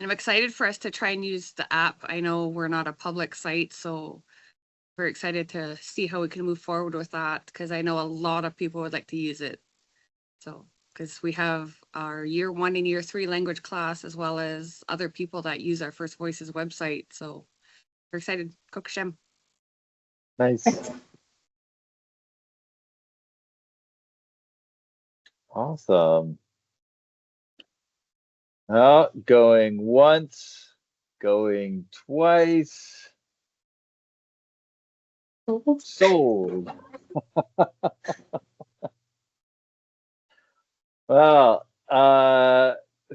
And I'm excited for us to try and use the app. I know we're not a public site, so we're excited to see how we can move forward with that, because I know a lot of people would like to use it. So, because we have our year 1 and year 3 language class, as well as other people that use our FirstVoices website. So we're excited. Kokoshem. Nice. Awesome. Going once, going twice. Sold. Well,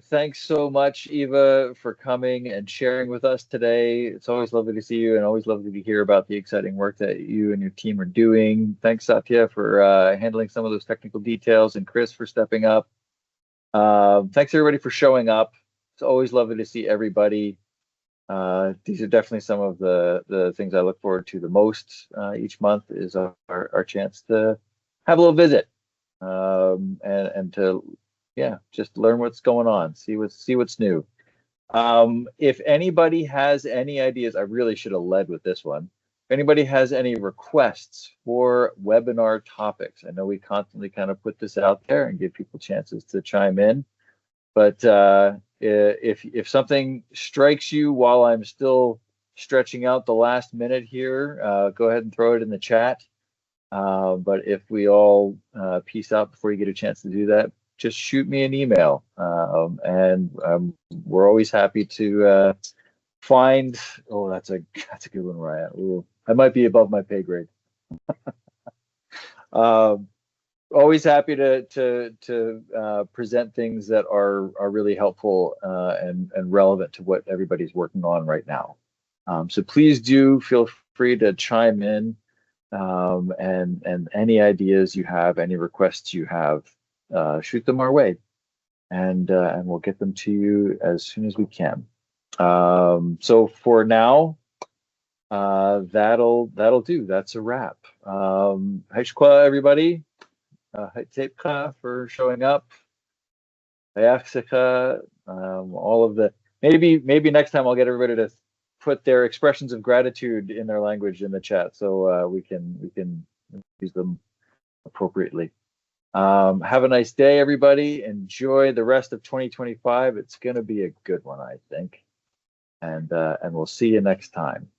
thanks so much, Eva, for coming and sharing with us today. It's always lovely to see you and always lovely to hear about the exciting work that you and your team are doing. Thanks, Satya, for handling some of those technical details, and Chris for stepping up. Thanks, everybody, for showing up. It's always lovely to see everybody. These are definitely some of the things I look forward to the most each month, is our chance to have a little visit, and to just learn what's going on, see what's new. If anybody has any ideas, I really should have led with this one. If anybody has any requests for webinar topics, I know we constantly kind of put this out there and give people chances to chime in, but if something strikes you while I'm still stretching out the last minute here, go ahead and throw it in the chat. But if we all peace out before you get a chance to do that, just shoot me an email, and we're always happy to find. Oh, that's a good one, Ryan. Ooh, I might be above my pay grade. Always happy to present things that are really helpful and relevant to what everybody's working on right now. So please do feel free to chime in, and any ideas you have, any requests you have, shoot them our way, and we'll get them to you as soon as we can. So for now, that'll do. That's a wrap. Haishkwa, everybody. Haitepka for showing up. Hayaksika, all of the maybe next time I'll get everybody to put their expressions of gratitude in their language in the chat, so we can use them appropriately. Have a nice day, everybody. Enjoy the rest of 2025. It's going to be a good one, I think. And we'll see you next time.